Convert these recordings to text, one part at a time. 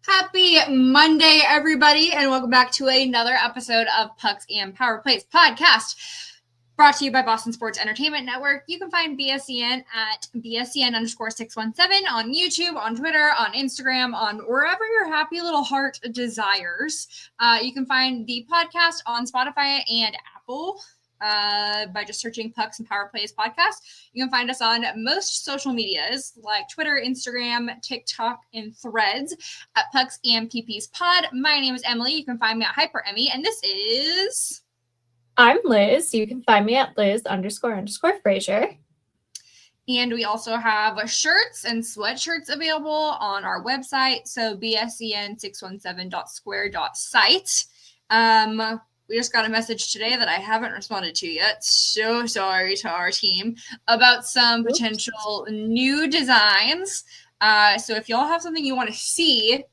Happy Monday, everybody, and welcome back to another episode of Pucks and Powerplays podcast, brought to you by Boston Sports Entertainment Network. You can find BSEN at BSEN_617 on YouTube, on Twitter, on Instagram, on wherever your happy little heart desires. You can find the podcast on Spotify and Apple by just searching Pucks and Powerplays podcast. You can find us on most social medias like Twitter, Instagram, TikTok, and Threads at Pucks and PPs Pod. My name is Emily. You can find me at Hyper Emmy, and this is... I'm Liz. You can find me at Liz__Frazier. And we also have shirts and sweatshirts available on our website, so bsen617.square.site. We just got a message today that I haven't responded to yet. So sorry to our team about some potential new designs. So if y'all have something you want to see,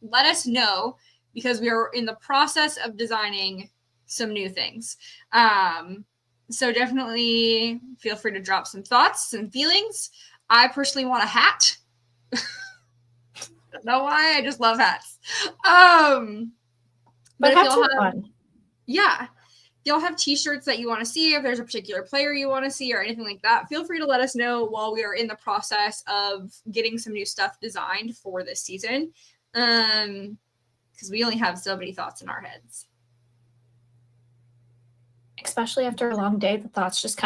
let us know, because we are in the process of designing some new things. So definitely feel free to drop some thoughts and feelings. I personally want a hat. Don't know why, I just love hats. But if hats y'all are have fun. Yeah. If y'all have t-shirts that you want to see, if there's a particular player you want to see or anything like that, feel free to let us know while we are in the process of getting some new stuff designed for this season. Because we only have so many thoughts in our heads. Especially after a long day, the thoughts just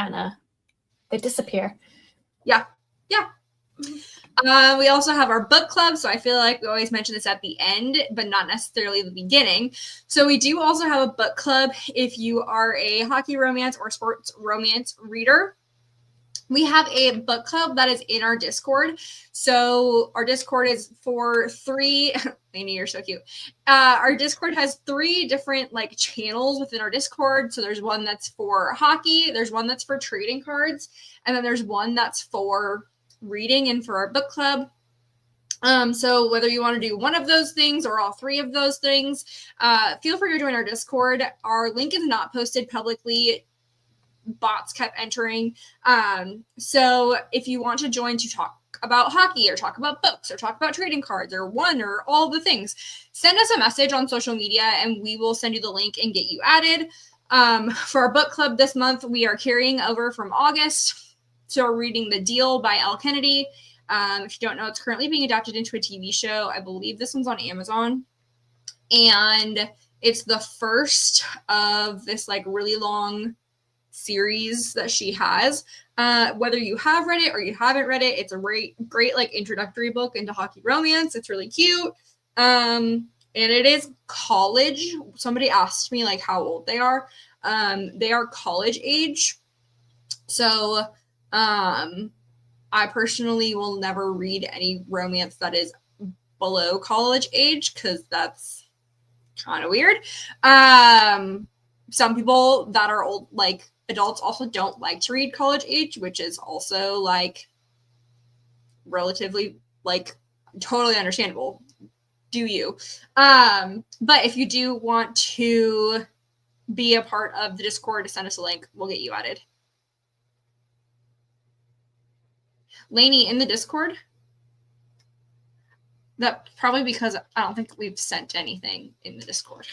they disappear. Yeah. We also have our book club, so I feel like we always mention this at the end, but not necessarily the beginning. So we do also have a book club if you are a hockey romance or sports romance reader. We have a book club that is in our Discord. So our Discord is for three... Lainey, you're so cute. Our Discord has three different channels within our Discord. So there's one that's for hockey, there's one that's for trading cards, and then there's one that's for reading and for our book club. So whether you want to do one of those things or all three of those things, feel free to join our Discord. Our link is not posted publicly. Bots kept entering. So if you want to join to talk about hockey or talk about books or talk about trading cards or one or all the things, send us a message on social media and we will send you the link and get you added. For our book club this month, we are carrying over from August. So we're reading The Deal by Elle Kennedy. If you don't know, it's currently being adapted into a TV show. I believe this one's on Amazon. And it's the first of this really long series that she has. Whether you have read it or you haven't read it, it's a great introductory book into hockey romance. It's really cute. And it is college. Somebody asked me how old they are. They are college age. So I personally will never read any romance that is below college age because that's kind of weird. Some people that are old, adults, also don't like to read college age, which is also relatively totally understandable. Do you? But if you do want to be a part of the Discord, send us a link. We'll get you added. Lainey, in the Discord? That's probably because I don't think we've sent anything in the Discord.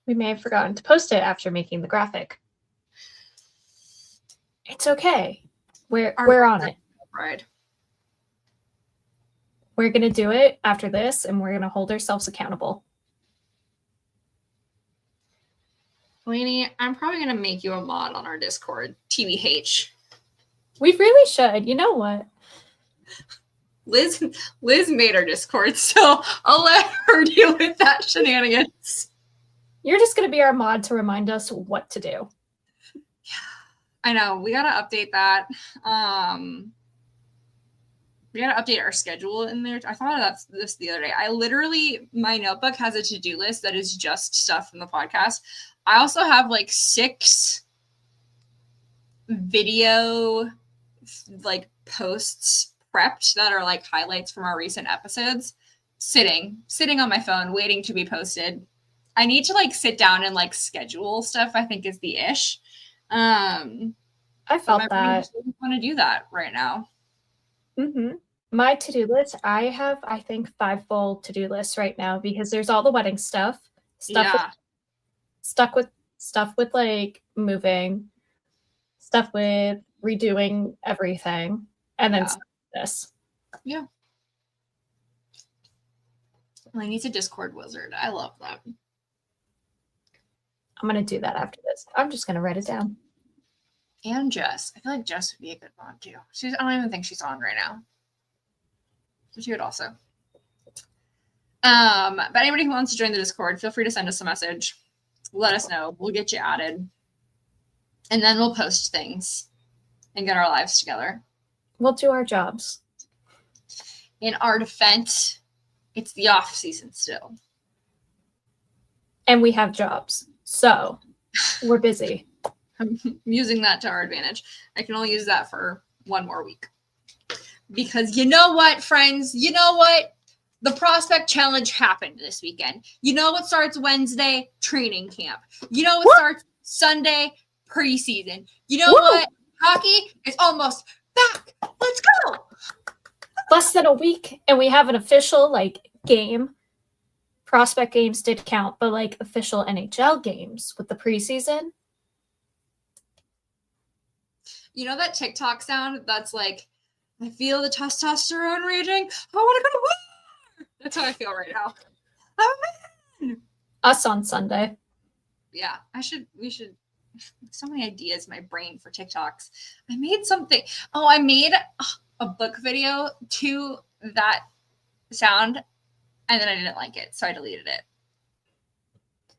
We may have forgotten to post it after making the graphic. It's okay. We're on it. Right. We're going to do it after this, and we're going to hold ourselves accountable. Lainey, I'm probably going to make you a mod on our Discord. TBH. We really should. You know what? Liz made our Discord, so I'll let her deal with that shenanigans. You're just going to be our mod to remind us what to do. Yeah, I know. We got to update that. We got to update our schedule in there. I thought of this the other day. My notebook has a to-do list that is just stuff from the podcast. I also have 6 video posts prepped that are highlights from our recent episodes sitting on my phone waiting to be posted. I need to sit down and schedule stuff, I think is the ish. I felt that. I want to do that right now. Mm-hmm. My to-do list, I have, I think, 5 full to-do lists right now because there's all the wedding stuff, Yeah. stuff with like moving, stuff with redoing everything, and then Yeah. this. Yeah. Well, I need a Discord wizard. I love that. I'm gonna do that after this. I'm just gonna write it down. And Jess. I feel like Jess would be a good one too. I don't even think she's on right now. So she would also. But anybody who wants to join the Discord, feel free to send us a message. Let us know. We'll get you added. And then we'll post things and get our lives together. We'll do our jobs. In our defense, it's the off season still. And we have jobs. So we're busy. I'm using that to our advantage. I can only use that for one more week. Because you know what, friends? You know what? The Prospect Challenge happened this weekend. You know what starts Wednesday? Training camp. You know what starts Sunday? Preseason. You know what? Hockey is almost back. Let's go. Less than a week, and we have an official game. Prospect games did count, but official NHL games with the preseason. You know that TikTok sound that's like, I feel the testosterone raging. I want to go to war. That's how I feel right now. Us on Sunday. Yeah, we should. So many ideas in my brain for TikToks. I made something. Oh, I made a book video to that sound, and then I didn't like it, so I deleted it.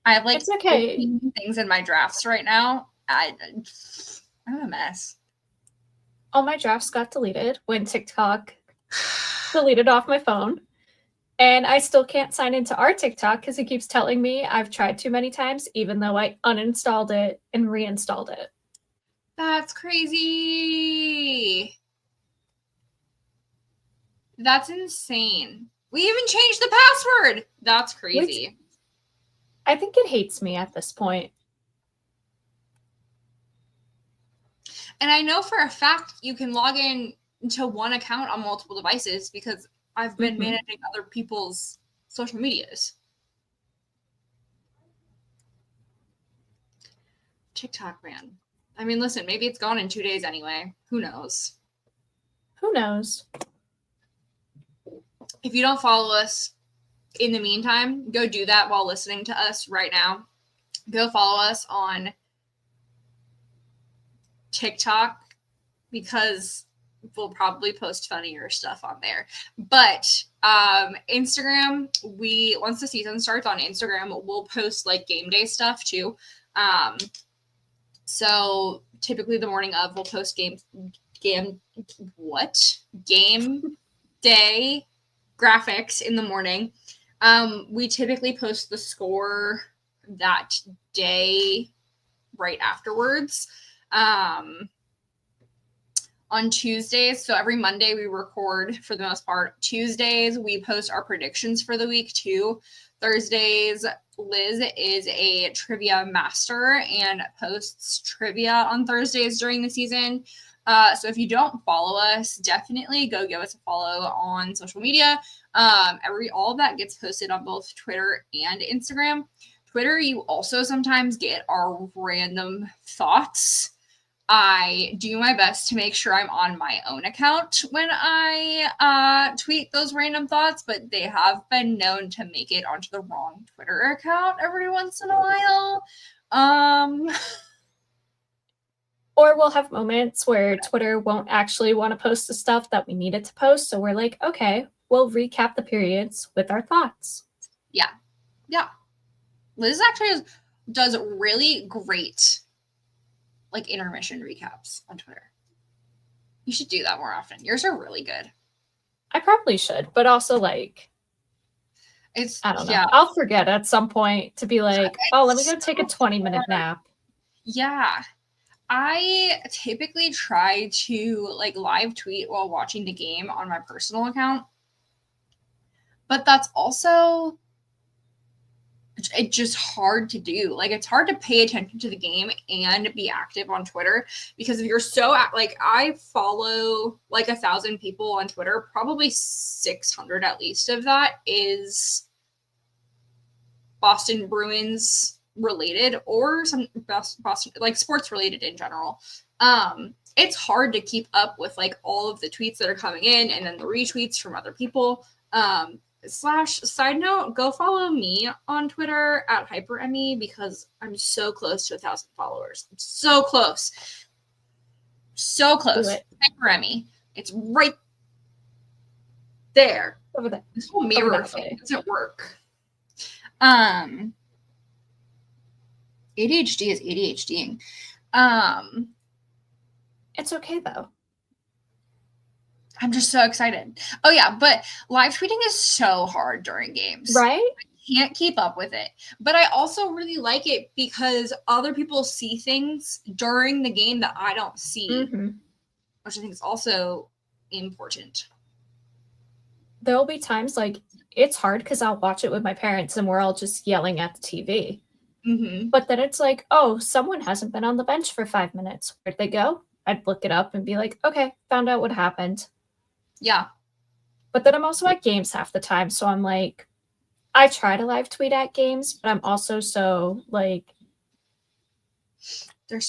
I have it's okay. things in my drafts right now. I'm a mess. All my drafts got deleted when TikTok deleted off my phone. And I still can't sign into our TikTok because it keeps telling me I've tried too many times, even though I uninstalled it and reinstalled it. That's crazy. That's insane. We even changed the password. That's crazy. I think it hates me at this point. And I know for a fact you can log in to one account on multiple devices because I've been managing other people's social medias. TikTok, man. I mean, listen, maybe it's gone in 2 days anyway. Who knows? Who knows? If you don't follow us in the meantime, go do that while listening to us right now. Go follow us on TikTok because we'll probably post funnier stuff on there. But Instagram, once the season starts on Instagram, we'll post game day stuff too. So typically the morning of, we'll post game day graphics in the morning. We typically post the score that day right afterwards. On Tuesdays, so every Monday we record for the most part. Tuesdays, we post our predictions for the week too. Thursdays, Liz is a trivia master and posts trivia on Thursdays during the season. So if you don't follow us, definitely go give us a follow on social media. All of that gets posted on both Twitter and Instagram. Twitter, you also sometimes get our random thoughts. I do my best to make sure I'm on my own account when I tweet those random thoughts, but they have been known to make it onto the wrong Twitter account every once in a while. Or we'll have moments where Twitter won't actually want to post the stuff that we need it to post. So we're like, okay, we'll recap the periods with our thoughts. Yeah. Yeah. Liz actually does really great intermission recaps on Twitter. You should do that more often. Yours are really good. I probably should, but also I don't know. Yeah. I'll forget at some point to be like, let me go take a 20-minute nap. Yeah. I typically try to live tweet while watching the game on my personal account. But that's also it's just hard to do. Like, it's hard to pay attention to the game and be active on Twitter because if you're so like, I follow like 1,000 people on Twitter, probably 600 at least of that is Boston Bruins related or some Boston like sports related in general. It's hard to keep up with like all of the tweets that are coming in and then the retweets from other people. Side note, go follow me on Twitter at HyperEmi because I'm so close to 1,000 followers. I'm so close. So close. HyperEmi. It's right there. Over there. This whole mirror thing doesn't work. ADHD is ADHDing. It's okay though. I'm just so excited. Oh yeah, but live tweeting is so hard during games. Right? I can't keep up with it. But I also really like it because other people see things during the game that I don't see, which I think is also important. There'll be times like it's hard because I'll watch it with my parents and we're all just yelling at the TV. But then it's like, oh, someone hasn't been on the bench for 5 minutes. Where'd they go? I'd look it up and be like, okay, found out what happened. Yeah. But then I'm also at games half the time. So I'm like, I try to live tweet at games, but I'm also so like,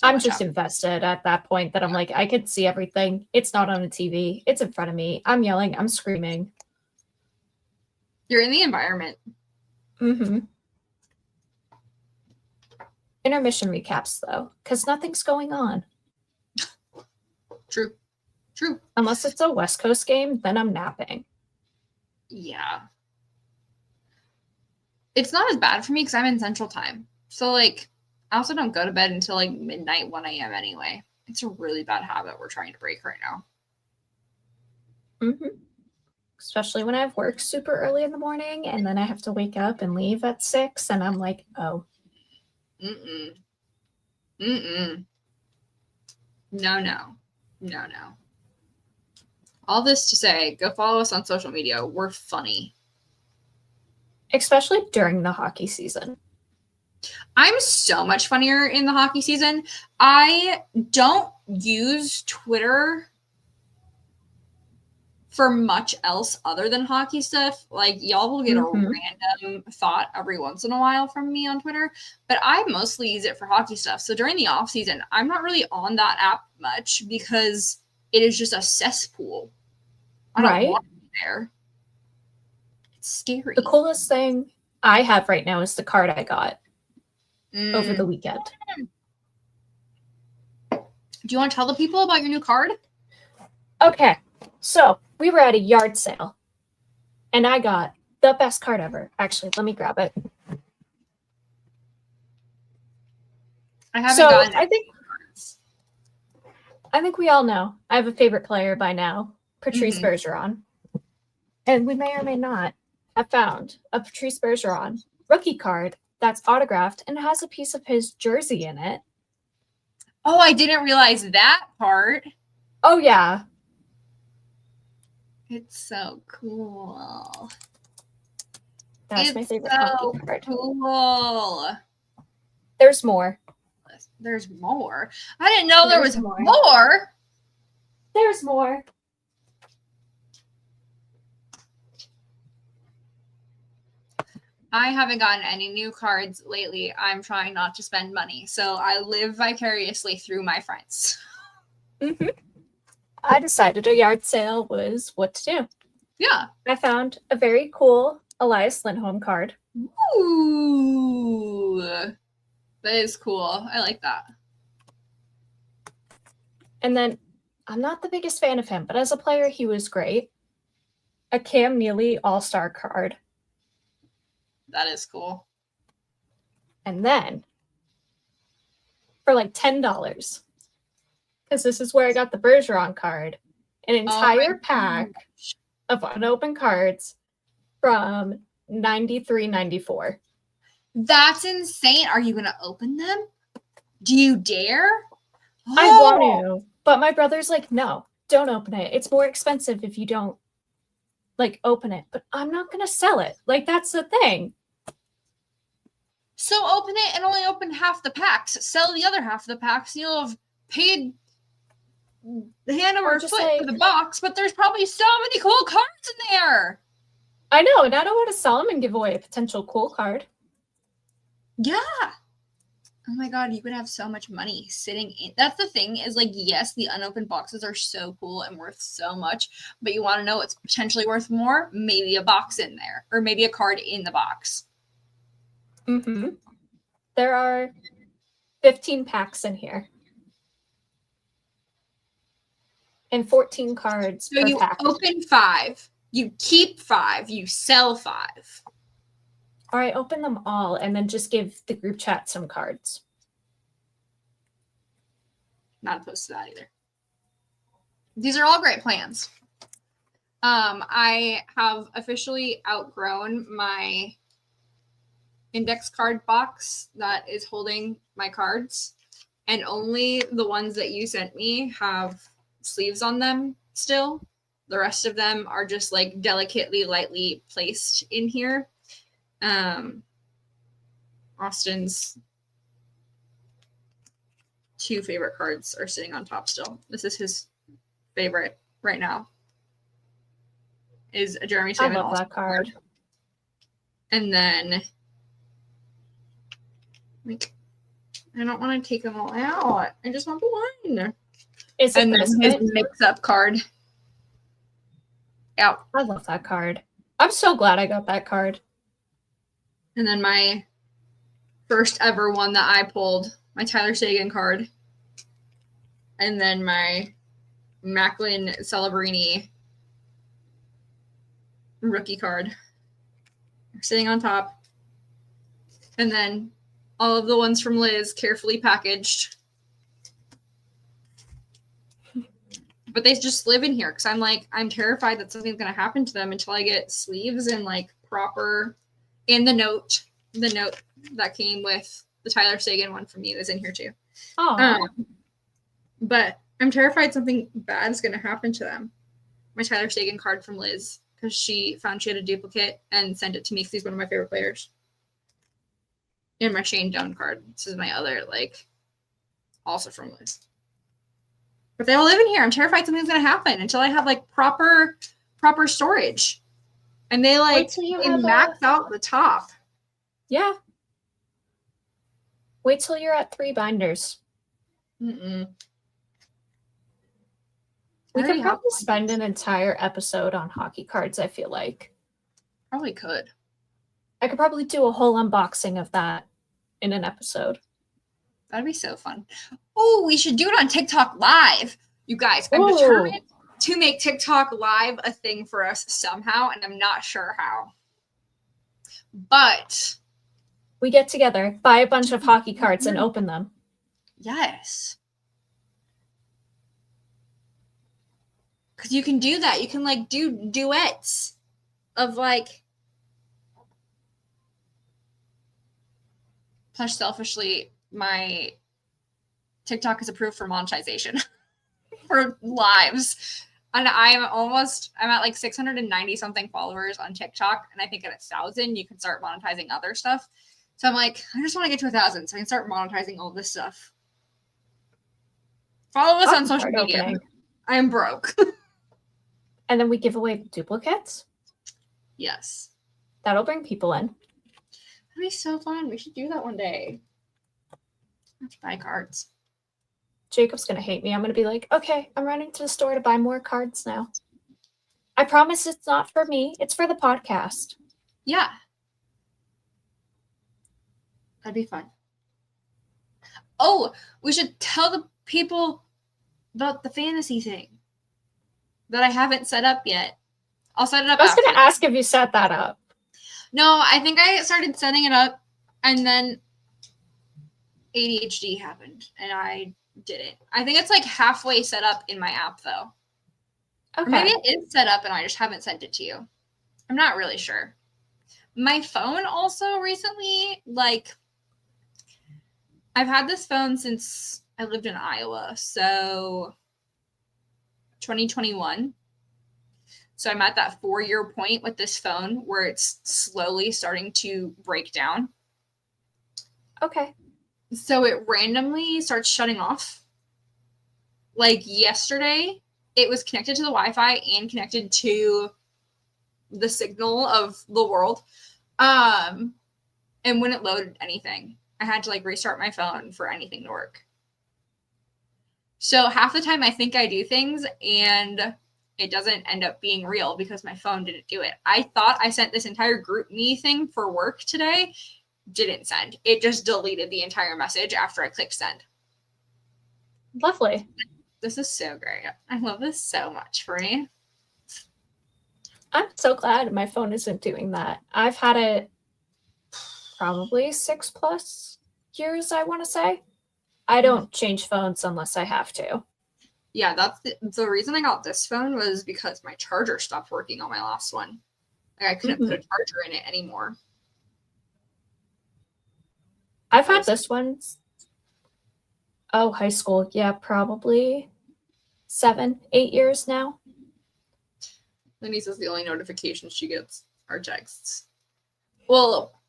I'm just invested at that point that I'm like, I could see everything. It's not on a TV. It's in front of me. I'm yelling. I'm screaming. You're in the environment. Intermission recaps, though, because nothing's going on. True. Unless it's a West Coast game, then I'm napping. Yeah. It's not as bad for me because I'm in Central Time. So, like, I also don't go to bed until, like, midnight, 1 a.m. anyway. It's a really bad habit we're trying to break right now. Especially when I have work super early in the morning, and then I have to wake up and leave at 6, and I'm like, oh. No. All this to say, go follow us on social media. We're funny. Especially during the hockey season. I'm so much funnier in the hockey season. I don't use Twitter for much else other than hockey stuff. Like, y'all will get a random thought every once in a while from me on Twitter, but I mostly use it for hockey stuff. So during the off season, I'm not really on that app much because it is just a cesspool. I don't want to be there. It's scary. The coolest thing I have right now is the card I got over the weekend. Do you want to tell the people about your new card? Okay. So we were at a yard sale and I got the best card ever. Actually, let me grab it. I haven't gotten I think we all know I have a favorite player by now, Patrice Bergeron. And we may or may not have found a Patrice Bergeron rookie card that's autographed and has a piece of his jersey in it. Oh, I didn't realize that part. Oh, yeah. It's so cool. That's my favorite hockey card. Cool. There's more. There's more. I didn't know there was more. There's more. I haven't gotten any new cards lately. I'm trying not to spend money, so I live vicariously through my friends. I decided a yard sale was what to do. Yeah. I found a very cool Elias Lindholm card. Ooh. That is cool. I like that. And then, I'm not the biggest fan of him, but as a player, he was great. A Cam Neely All-Star card. That is cool. And then, for like $10, because this is where I got the Bergeron card, an entire pack of unopened cards from 93-94. That's insane. Are you going to open them? Do you dare? I want to, but my brother's like, no, don't open it. It's more expensive if you don't, like, open it. But I'm not going to sell it. Like, that's the thing. So open it and only open half the packs. Sell the other half of the packs. You'll have paid hand over foot for the box, but there's probably so many cool cards in there. I know, and I don't want to sell them and give away a potential cool card. Yeah. Oh my god, you could have so much money sitting in. That's the thing is, like, yes, the unopened boxes are so cool and worth so much, but you want to know what's potentially worth more? Maybe a box in there, or maybe a card in the box. Mm-hmm. There are 15 packs in here. And 14 cards so per you pack. Open 5, you keep 5, you sell 5. Or I open them all and then just give the group chat some cards. Not opposed to that either. These are all great plans. I have officially outgrown my index card box that is holding my cards, and only the ones that you sent me have sleeves on them still. The rest of them are just like delicately, lightly placed in here. Austin's 2 favorite cards are sitting on top still. This is his favorite right now. Is a Jeremy Salmon. I love that card. And then, like, I don't want to take them all out. I just want the one. Is it and then his mix-up card. Yeah. I love that card. I'm so glad I got that card. And then my first ever one that I pulled, my Tyler Seguin card. And then my Macklin Celebrini rookie card sitting on top. And then all of the ones from Liz carefully packaged. But they just live in here because I'm terrified that something's going to happen to them until I get sleeves and like proper. And the note that came with the Tyler Seguin one from you is in here too. Oh. But I'm terrified something bad is going to happen to them. My Tyler Seguin card from Liz, because she found she had a duplicate and sent it to me because he's one of my favorite players. And my Shane Doan card. This is my other, also from Liz. But they all live in here. I'm terrified something's going to happen until I have, proper storage. And they, max out the top. Yeah. Wait till you're at 3 binders. Mm-mm. We could probably spend an entire episode on hockey cards, I feel like. Probably could. I could probably do a whole unboxing of that in an episode. That'd be so fun. Oh, we should do it on TikTok Live. You guys, I'm determined to make TikTok Live a thing for us somehow, and I'm not sure how. But we get together, buy a bunch of hockey cards, and open them. Yes. Because you can do that. You can, do duets of, Plus, selfishly, my TikTok is approved for monetization for lives. And I'm at 690 something followers on TikTok. And I think at 1,000, you can start monetizing other stuff. So I'm I just want to get to 1,000 so I can start monetizing all this stuff. Follow us on social media. Opening. I'm broke. And then we give away duplicates? Yes. That'll bring people in. That'd be so fun. We should do that one day. Let's buy cards. Jacob's going to hate me. I'm going to be like, okay, I'm running to the store to buy more cards now. I promise it's not for me. It's for the podcast. Yeah. That'd be fun. Oh, we should tell the people about the fantasy thing that I haven't set up yet. I'll set it up. I was going to ask if you set that up. No, I think I started setting it up and then ADHD happened and I didn't. I think it's halfway set up in my app though. Okay. Or maybe it is set up and I just haven't sent it to you. I'm not really sure. My phone also recently, I've had this phone since I lived in Iowa. So 2021. So I'm at that 4-year point with this phone where it's slowly starting to break down. Okay. So it randomly starts shutting off. Like yesterday, it was connected to the Wi-Fi and connected to the signal of the world. And when it loaded anything, I had to like restart my phone for anything to work. So half the time I think I do things and it doesn't end up being real because my phone didn't do it. I thought I sent this entire group me thing for work today. Didn't send. It just deleted the entire message after I clicked send. Lovely. This is so great. I love this so much for me. I'm so glad my phone isn't doing that. I've had it probably 6+ years, I want to say. I don't change phones unless I have to. Yeah, that's the reason I got this phone was because my charger stopped working on my last one. Like I couldn't put a charger in it anymore. I've had this one. Oh, high school. Yeah, probably 7, 8 years now. Lenny says the only notifications she gets are texts. Well,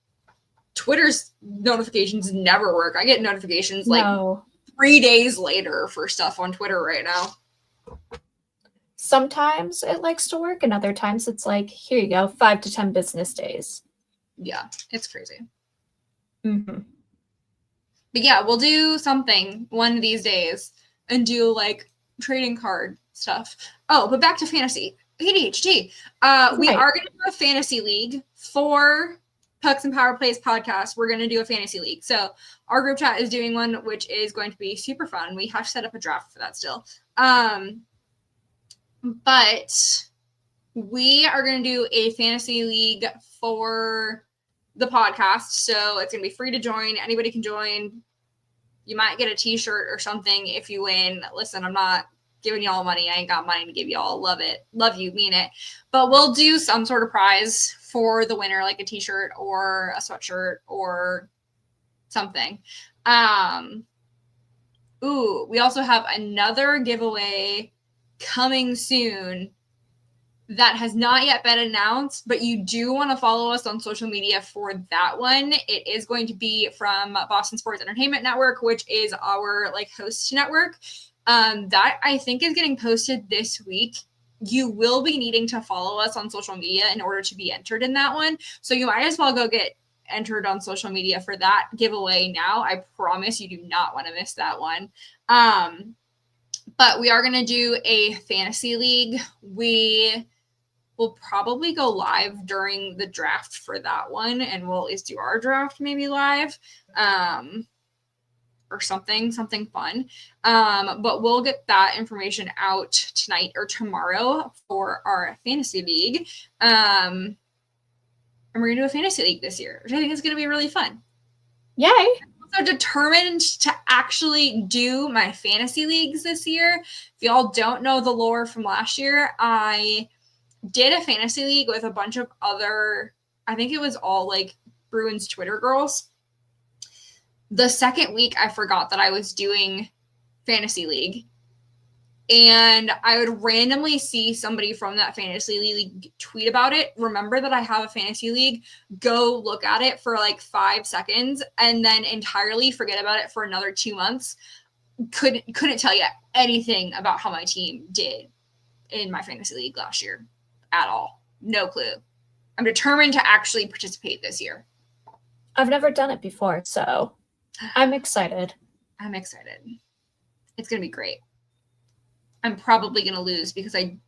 Twitter's notifications never work. I get notifications like 3 days later for stuff on Twitter right now. Sometimes it likes to work, and other times it's like, here you go, 5 to 10 business days. Yeah, it's crazy. Mm-hmm. But yeah, we'll do something one of these days and do like trading card stuff. Oh, but back to fantasy. ADHD. We are going to do a fantasy league for Pucks and Powerplays podcast. We're going to do a fantasy league. So our group chat is doing one, which is going to be super fun. We have to set up a draft for that still. But we are going to do a fantasy league for the podcast. So it's going to be free to join. Anybody can join. You might get a t-shirt or something if you win. Listen, I'm not giving y'all money. I ain't got money to give y'all. Love it. Love you. Mean it. But we'll do some sort of prize for the winner, like a t-shirt or a sweatshirt or something. Ooh, we also have another giveaway coming soon that has not yet been announced, but you do want to follow us on social media for that one. It is going to be from Boston Sports Entertainment Network, which is our like host network. That I think is getting posted this week. You will be needing to follow us on social media in order to be entered in that one. So you might as well go get entered on social media for that giveaway now. I promise you do not want to miss that one. But we are going to do a fantasy league. We will probably go live during the draft for that one, and we'll at least do our draft maybe live. Or something fun. But we'll get that information out tonight or tomorrow for our fantasy league. And we're going to do a fantasy league this year, which I think is going to be really fun. Yay. I'm also determined to actually do my fantasy leagues this year. If y'all don't know the lore from last year, I did a fantasy league with a bunch of other, I think it was all like Bruins Twitter girls. The second week, I forgot that I was doing fantasy league. And I would randomly see somebody from that fantasy league tweet about it. Remember that I have a fantasy league. Go look at it for like 5 seconds and then entirely forget about it for another 2 months. Couldn't tell you anything about how my team did in my fantasy league last year at all. No clue. I'm determined to actually participate this year. I've never done it before, so I'm excited. I'm excited. It's going to be great. I'm probably going to lose because I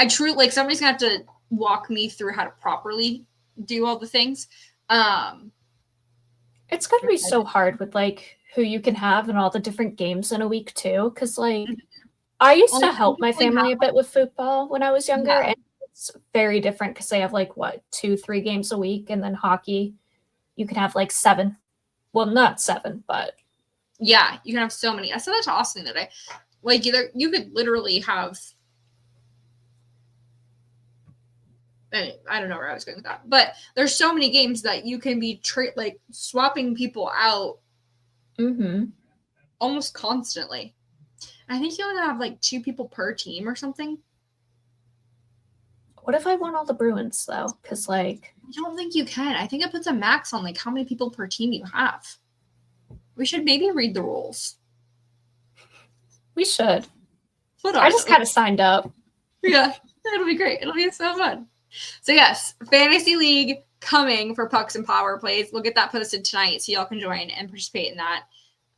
truly, like, somebody's going to have to walk me through how to properly do all the things. It's going to be so hard with, like, who you can have and all the different games in a week, too. Because, like, I used to help my family a bit with football when I was younger, and it's very different because they have, like, 2-3 games a week, and then hockey, you can have, like, 7. Well, not 7, but yeah, you can have so many. I said that to Austin today. Like, you could literally have. I don't know where I was going with that, but there's so many games that you can be like swapping people out, almost constantly. I think you only have like 2 people per team or something. What if I want all the Bruins, though? Because, like... I don't think you can. I think it puts a max on, like, how many people per team you have. We should maybe read the rules. We should. Hold on. I just kind of signed up. Yeah, it'll be great. It'll be so fun. So, yes, Fantasy League coming for Pucks and Powerplays. We'll get that posted tonight so y'all can join and participate in that.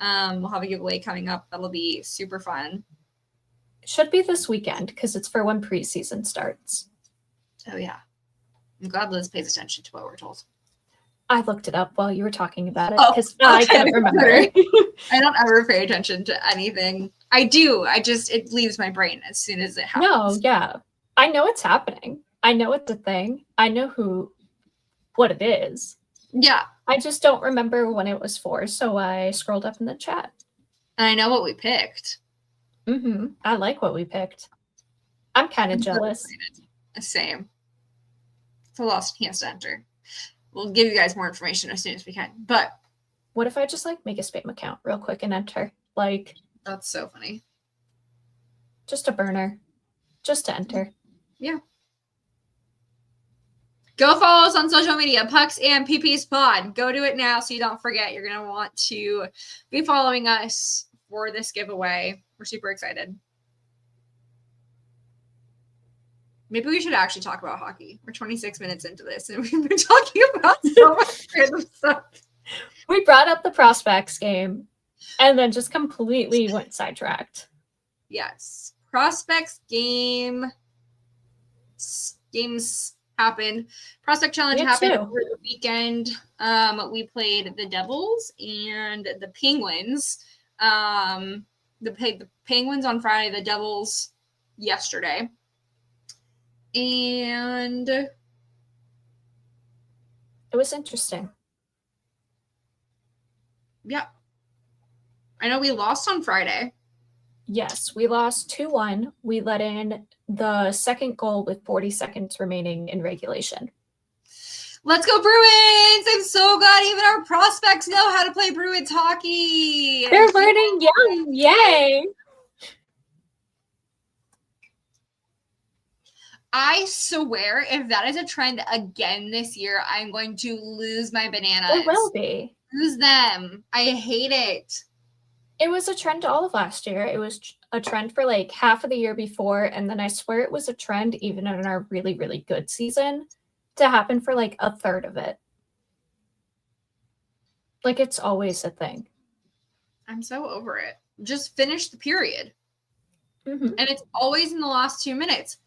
We'll have a giveaway coming up. That'll be super fun. It should be this weekend because it's for when preseason starts. Oh, yeah. I'm glad Liz pays attention to what we're told. I looked it up while you were talking about it because okay. I can't remember. I don't ever pay attention to anything. I do. It leaves my brain as soon as it happens. No, yeah. I know it's happening. I know it's a thing. I know what it is. Yeah. I just don't remember when it was for, so I scrolled up in the chat. And I know what we picked. Mm-hmm. I like what we picked. I'm kind of jealous. Same. It's a loss he has to enter. We'll give you guys more information as soon as we can. But what if I just like make a spam account real quick and enter? Like, that's so funny. Just a burner. Just to enter. Yeah. Go follow us on social media, Pucks and PP's Pod. Go do it now so you don't forget. You're going to want to be following us for this giveaway. We're super excited. Maybe we should actually talk about hockey. We're 26 minutes into this, and we've been talking about so much random stuff. We brought up the prospects game, and then just completely went sidetracked. Yes. Prospects games happened. Prospect Challenge happened over the weekend. We played the Devils and the Penguins. The Penguins on Friday, the Devils yesterday. And it was interesting. Yeah. I know we lost on Friday. Yes, we lost 2-1. We let in the second goal with 40 seconds remaining in regulation. Let's go Bruins! I'm so glad even our prospects know how to play Bruins hockey. They're learning young. Yay! I swear, if that is a trend again this year, I'm going to lose my bananas. It will be. Lose them. I hate it. It was a trend all of last year. It was a trend for like half of the year before, and then I swear it was a trend even in our really, really good season to happen for like a third of it. Like, it's always a thing. I'm so over it. Just finish the period. Mm-hmm. And it's always in the last 2 minutes.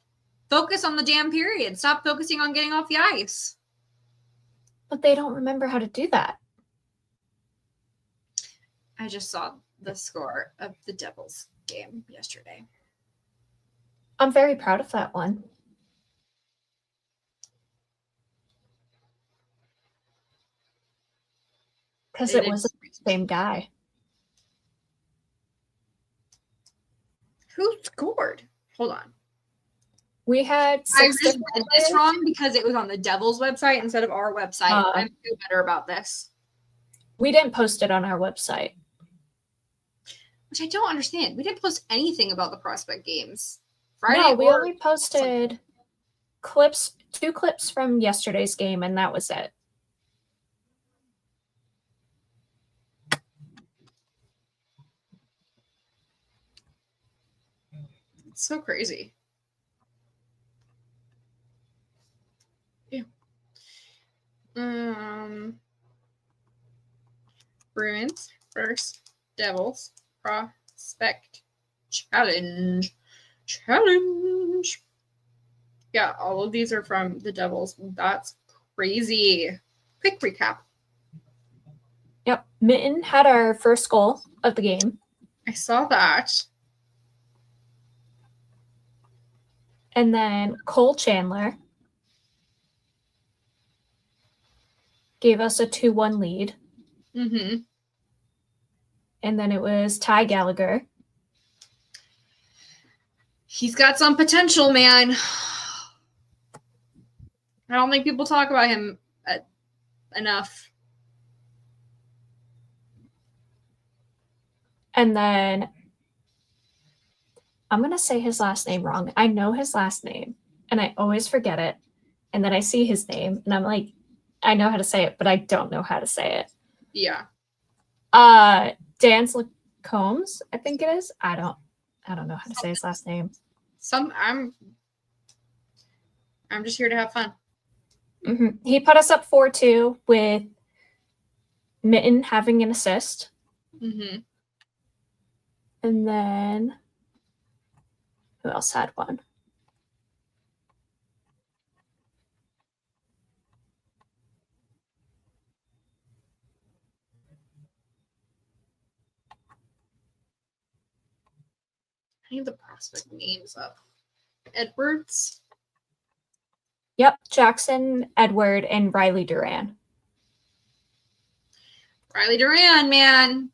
Focus on the damn period. Stop focusing on getting off the ice. But they don't remember how to do that. I just saw the score of the Devils game yesterday. I'm very proud of that one. Because it was the same guy. Who scored? Hold on. We had 6 I just read this wrong because it was on the Devils website instead of our website. I'm feel better about this. We didn't post it on our website. Which I don't understand. We didn't post anything about the prospect games. Friday. No, we only posted clips, 2 clips from yesterday's game, and that was it. It's so crazy. Yeah. Bruins versus Devils prospect challenge. Yeah, all of these are from the Devils. That's crazy. Quick recap. Yep. Mitten had our first goal of the game. I saw that. And then Cole Chandler gave us a 2-1 lead. Mm-hmm. And then it was Ty Gallagher. He's got some potential, man. I don't think people talk about him enough. And then I'm going to say his last name wrong. I know his last name. and I always forget it. And then I see his name, and I'm like, I know how to say it, but I don't know how to say it. Yeah. Dan Combs, I think it is. I don't know how to say his last name. I'm just here to have fun. Mm-hmm. He put us up 4-2 with Mitten having an assist. Mm-hmm. And then who else had one? I need the prospect names up. Edwards. Yep, Jackson, Edward, and Riley Duran. Riley Duran, man.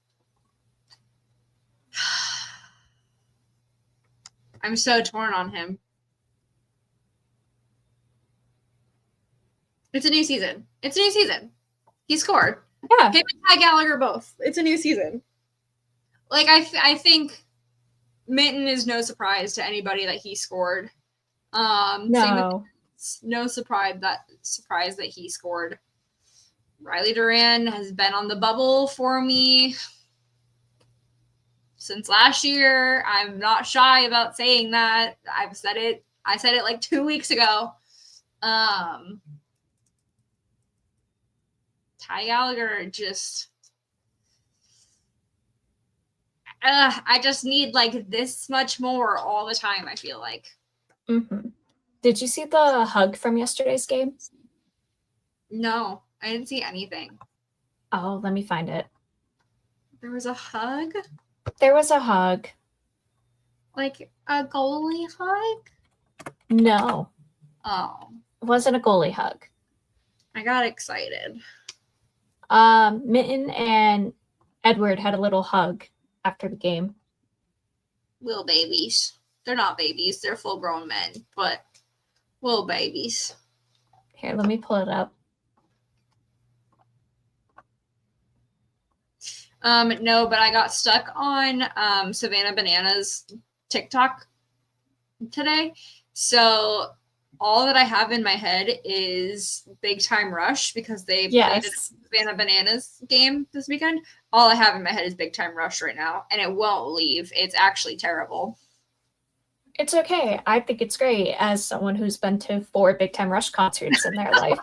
I'm so torn on him. It's a new season. He scored. Yeah. Him and Ty Gallagher both. It's a new season. Like, I think Mitten is no surprise to anybody that he scored. No. No surprise that he scored. Riley Duran has been on the bubble for me since last year. I'm not shy about saying that. I've said it. I said it like 2 weeks ago. Ty Gallagher just. I just need like this much more all the time, I feel like. Mm-hmm. Did you see the hug from yesterday's game? No, I didn't see anything. Oh, let me find it. There was a hug? There was a hug. Like a goalie hug? No. Oh. It wasn't a goalie hug. I got excited. Mitten and Edward had a little hug after the game. Little babies. They're not babies. They're full-grown men, but little babies. Here, let me pull it up. No, but I got stuck on Savannah Bananas TikTok today. So all that I have in my head is Big Time Rush because they played a Savannah Bananas game this weekend. All I have in my head is Big Time Rush right now, and it won't leave. It's actually terrible. It's okay. I think it's great as someone who's been to 4 Big Time Rush concerts in their life.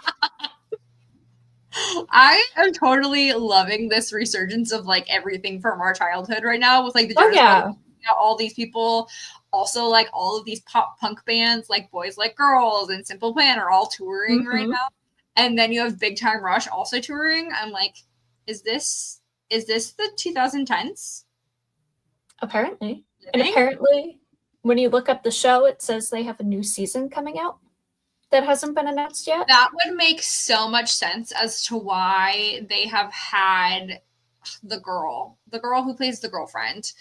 I am totally loving this resurgence of like everything from our childhood right now with like the all these people. Also, like all of these pop punk bands like Boys Like Girls and Simple Plan are all touring right now. And then you have Big Time Rush also touring. I'm like, is this the 2010s? Apparently. And apparently, when you look up the show, it says they have a new season coming out that hasn't been announced yet. That would make so much sense as to why they have had the girl who plays the girlfriend,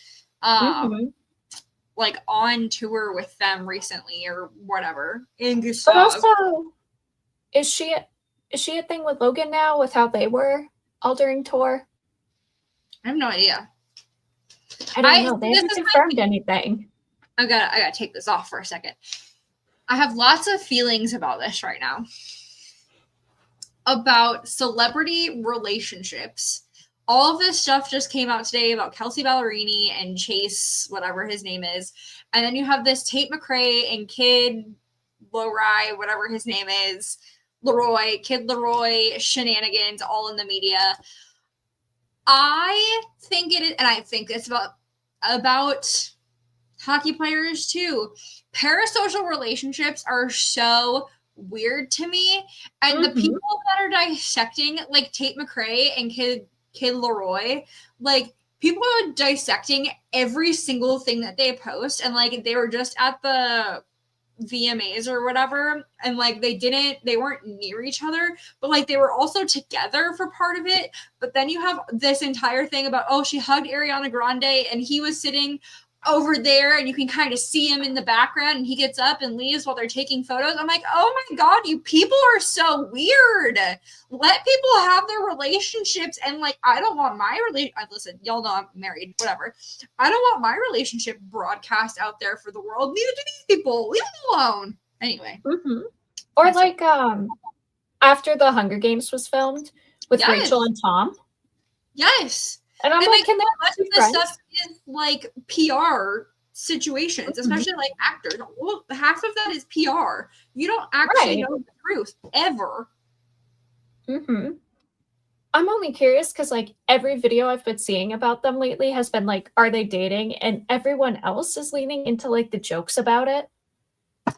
like on tour with them recently or whatever. But also, is she a thing with Logan now with how they were all during tour? I have no idea. I don't know. They haven't confirmed anything. I gotta take this off for a second. I have lots of feelings about this right now. About celebrity relationships. All of this stuff just came out today about Kelsey Ballerini and Chase, whatever his name is. And then you have this Tate McRae and Kid Leroy, whatever his name is, Kid Leroy shenanigans all in the media. I think it is, and I think it's about hockey players too. Parasocial relationships are so weird to me. And the people that are dissecting, like Tate McRae and Kid Leroy, like people are dissecting every single thing that they post. And like they were just at the VMAs or whatever, and like they weren't near each other, but like they were also together for part of it. But then you have this entire thing about, she hugged Ariana Grande and he was sitting over there and you can kind of see him in the background and he gets up and leaves while they're taking photos. I'm like, oh my God, you people are so weird. Let people have their relationships. And like, I don't want my listen, y'all know I'm married, whatever. I don't want my relationship broadcast out there for the world. Neither do these people. Leave them alone. Anyway. Mm-hmm. Or like after the Hunger Games was filmed with Yes. Rachel and Tom. Yes. And I'm like, can much they of be this friends? stuff is like PR situations, especially like actors. Well, half of that is PR. You don't actually know the truth ever. Mm-hmm. I'm only curious because like every video I've been seeing about them lately has been like, are they dating? And everyone else is leaning into like the jokes about it.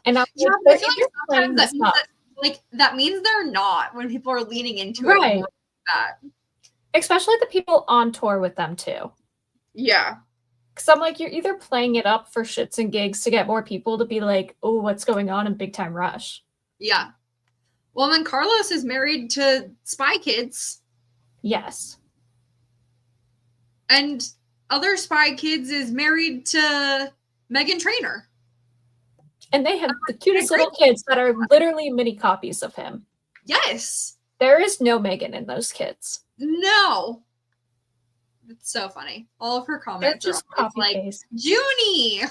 And I'm Yeah, like, but I feel like playing sometimes this up. that means they're not when people are leaning into it Right. more like that. Especially the people on tour with them too. Yeah. Because I'm like, you're either playing it up for shits and gigs to get more people to be like, oh, what's going on in Big Time Rush? Yeah. Well, then Carlos is married to Spy Kids. Yes. And other Spy Kids is married to Meghan Trainor. And they have the cutest little kids that are literally mini copies of him. Yes. There is no Meghan in those kids. No. It's so funny. All of her comments are always like, Junie.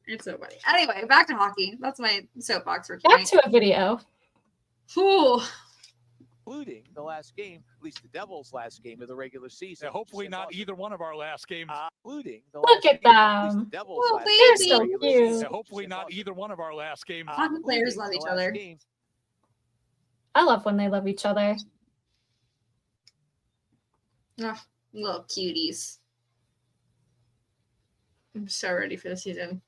It's so funny. Anyway, back to hockey. That's my soapbox for tonight. Back to a video. Ooh. Including the last game, at least the Devils' last game of the regular season. Yeah, hopefully not either one of our last games. Including the Look at them. The Devils' Oh, last They're baby. so game. cute. Yeah, hopefully not either one of our last games. Hockey players love each other. I love when they love each other. Oh, little cuties. I'm so ready for the season.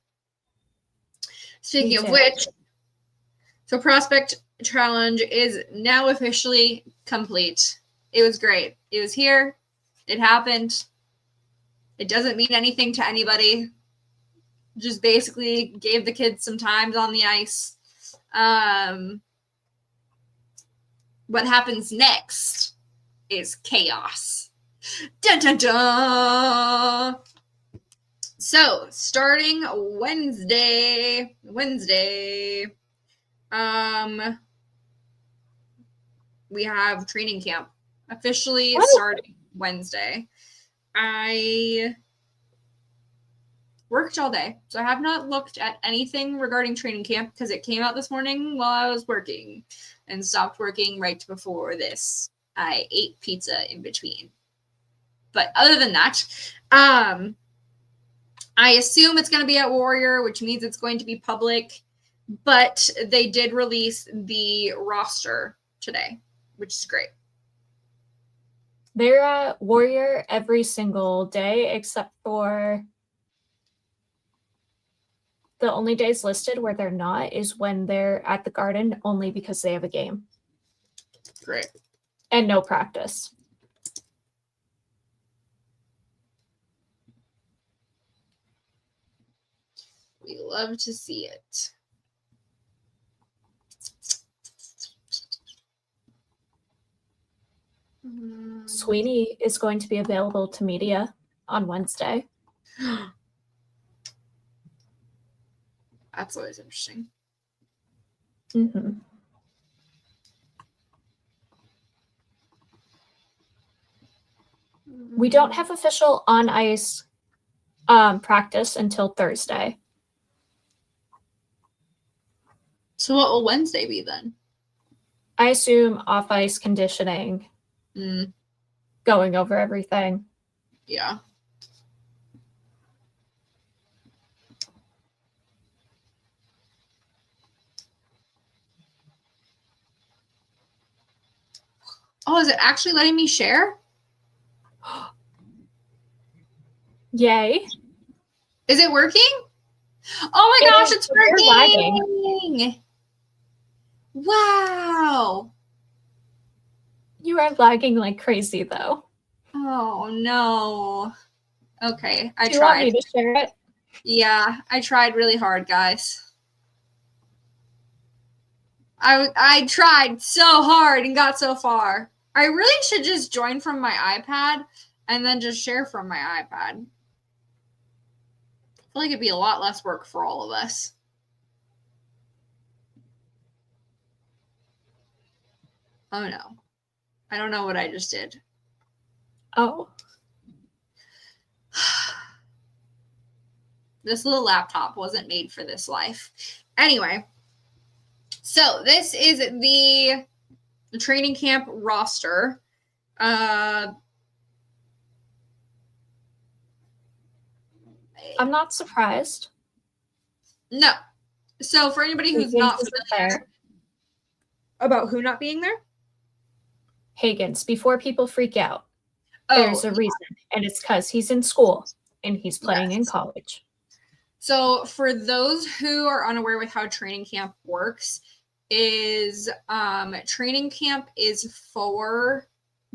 Speaking of which, so Prospect Challenge is now officially complete. It was great. It was here. It happened. It doesn't mean anything to anybody. Just basically gave the kids some times on the ice. What happens next is chaos. Dun, dun, dun. So, starting Wednesday, we have training camp officially starting Wednesday. I worked all day, so I have not looked at anything regarding training camp because it came out this morning while I was working and stopped working right before this. I ate pizza in between. But other than that, I assume it's going to be at Warrior, which means it's going to be public, but they did release the roster today, which is great. They're at Warrior every single day, except for the only days listed where they're not is when they're at the Garden, only because they have a game. Great. And no practice. We love to see it. Sweeney is going to be available to media on Wednesday. That's always interesting. Mm-hmm. We don't have official on-ice practice until Thursday. So what will Wednesday be then? I assume off-ice conditioning, going over everything. Yeah. Oh, is it actually letting me share? Yay. Is it working? Oh my gosh, it's working. Lagging. Wow. You are lagging like crazy, though. Oh, no. Okay, I Do you tried. want me to share it? Yeah, I tried really hard, guys. I tried so hard and got so far. I really should just join from my iPad and then just share from my iPad. I feel like it'd be a lot less work for all of us. Oh no. I don't know what I just did. Oh. This little laptop wasn't made for this life. Anyway, so this is the training camp roster. I'm not surprised. No. So for anybody who's not familiar about who not being there, Higgins, before people freak out, there's a reason, and it's because he's in school and he's playing in college. So for those who are unaware with how training camp works, is training camp is for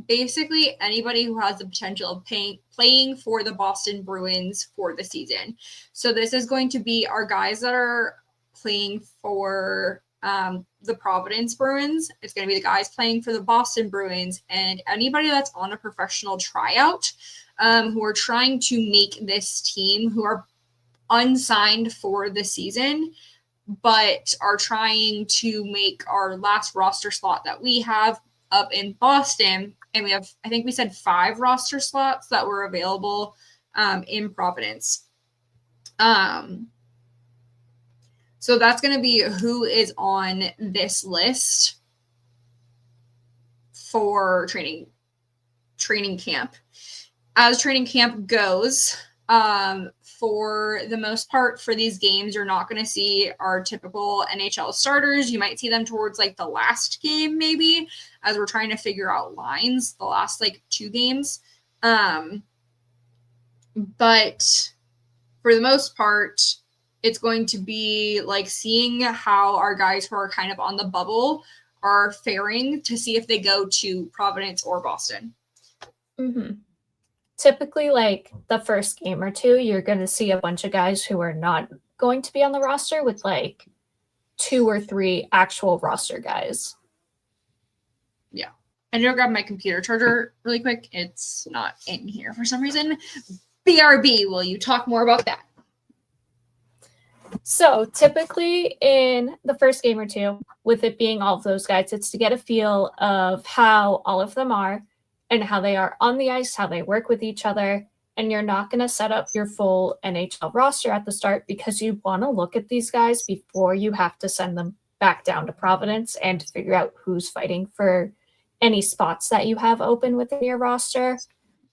basically anybody who has the potential of playing for the Boston Bruins for the season. So this is going to be our guys that are playing for the Providence Bruins. It's going to be the guys playing for the Boston Bruins and anybody that's on a professional tryout who are trying to make this team, who are unsigned for the season, but are trying to make our last roster slot that we have up in Boston. And we have, I think we said 5 roster slots that were available in Providence. So that's going to be who is on this list for training camp. As training camp goes, for the most part, for these games, you're not going to see our typical NHL starters. You might see them towards like the last game, maybe, as we're trying to figure out lines, the last like 2 games. But for the most part, it's going to be like seeing how our guys who are kind of on the bubble are faring to see if they go to Providence or Boston. Mm-hmm. Typically, like the first game or 2, you're going to see a bunch of guys who are not going to be on the roster with like 2 or 3 actual roster guys. Yeah. I need to grab my computer charger really quick. It's not in here for some reason. BRB, will you talk more about that? So typically in the first game or 2, with it being all of those guys, it's to get a feel of how all of them are and how they are on the ice, how they work with each other. And you're not going to set up your full NHL roster at the start because you want to look at these guys before you have to send them back down to Providence and figure out who's fighting for any spots that you have open within your roster.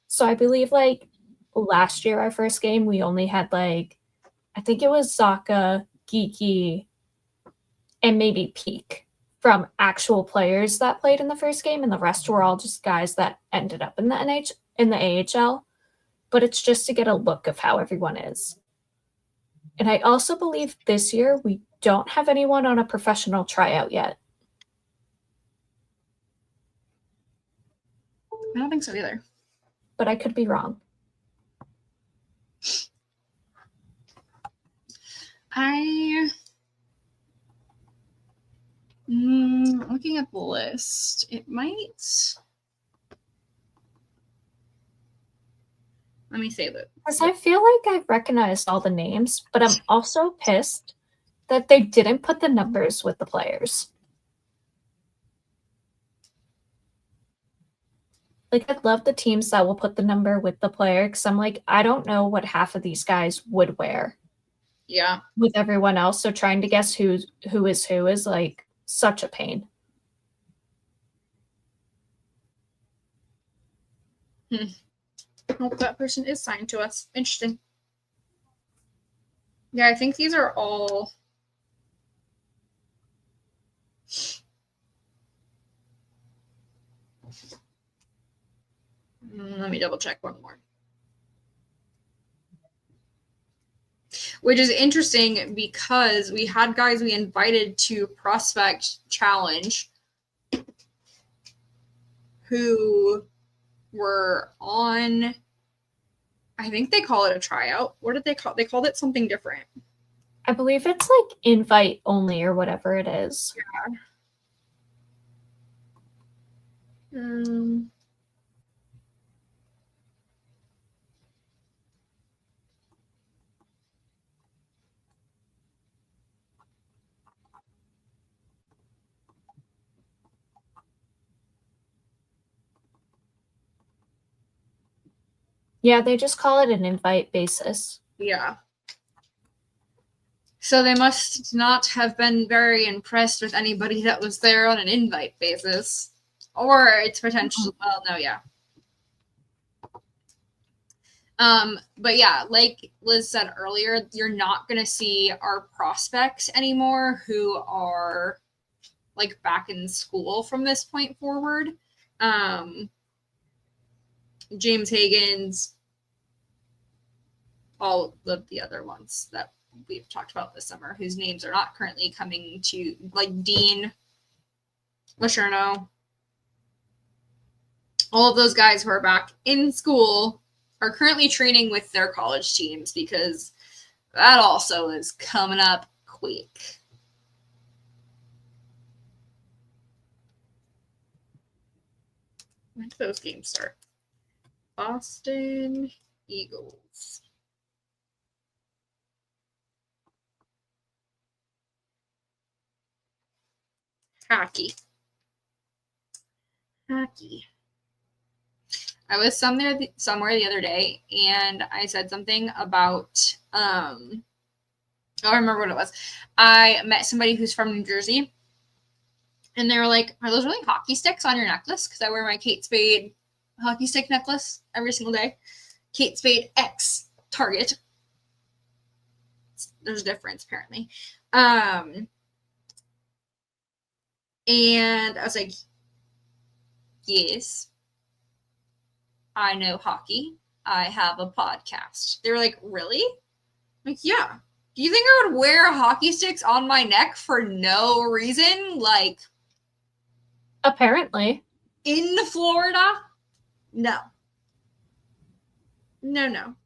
So I believe like last year, our first game, we only had like, I think it was Zaka, Geeky, and maybe Peak from actual players that played in the first game, and the rest were all just guys that ended up in the AHL. But it's just to get a look of how everyone is. And I also believe this year we don't have anyone on a professional tryout yet. I don't think so either. But I could be wrong. Looking at the list, it might. Let me save it. Because I feel like I've recognized all the names, but I'm also pissed that they didn't put the numbers with the players. Like, I'd love the teams that will put the number with the player, because I'm like, I don't know what half of these guys would wear. Yeah. With everyone else, so trying to guess who is like such a pain. Hope that person is signed to us. Interesting. Yeah, I think these are all. Let me double check one more. Which is interesting because we had guys we invited to Prospect Challenge who were on, I think they call it a tryout. What did they call it? They called it something different. I believe it's like invite only or whatever it is. Yeah. Yeah, they just call it an invite basis. Yeah. So they must not have been very impressed with anybody that was there on an invite basis. Or it's potential. Well, no, yeah. But yeah, like Liz said earlier, you're not going to see our prospects anymore who are like back in school from this point forward. James Higgins, all of the other ones that we've talked about this summer, whose names are not currently coming to, like Dean, Lacherno, all of those guys who are back in school are currently training with their college teams because that also is coming up quick. When do those games start? Boston Eagles. Hockey. I was somewhere the other day, and I said something about I don't remember what it was. I met somebody who's from New Jersey, and they were like, "Are those really hockey sticks on your necklace?" Because I wear my Kate Spade hockey stick necklace every single day. Kate Spade X Target. There's a difference apparently. And I was like, yes, I know hockey. I have a podcast. They were like, really? I'm like, yeah. Do you think I would wear hockey sticks on my neck for no reason? Like, Apparently. in Florida? No. No.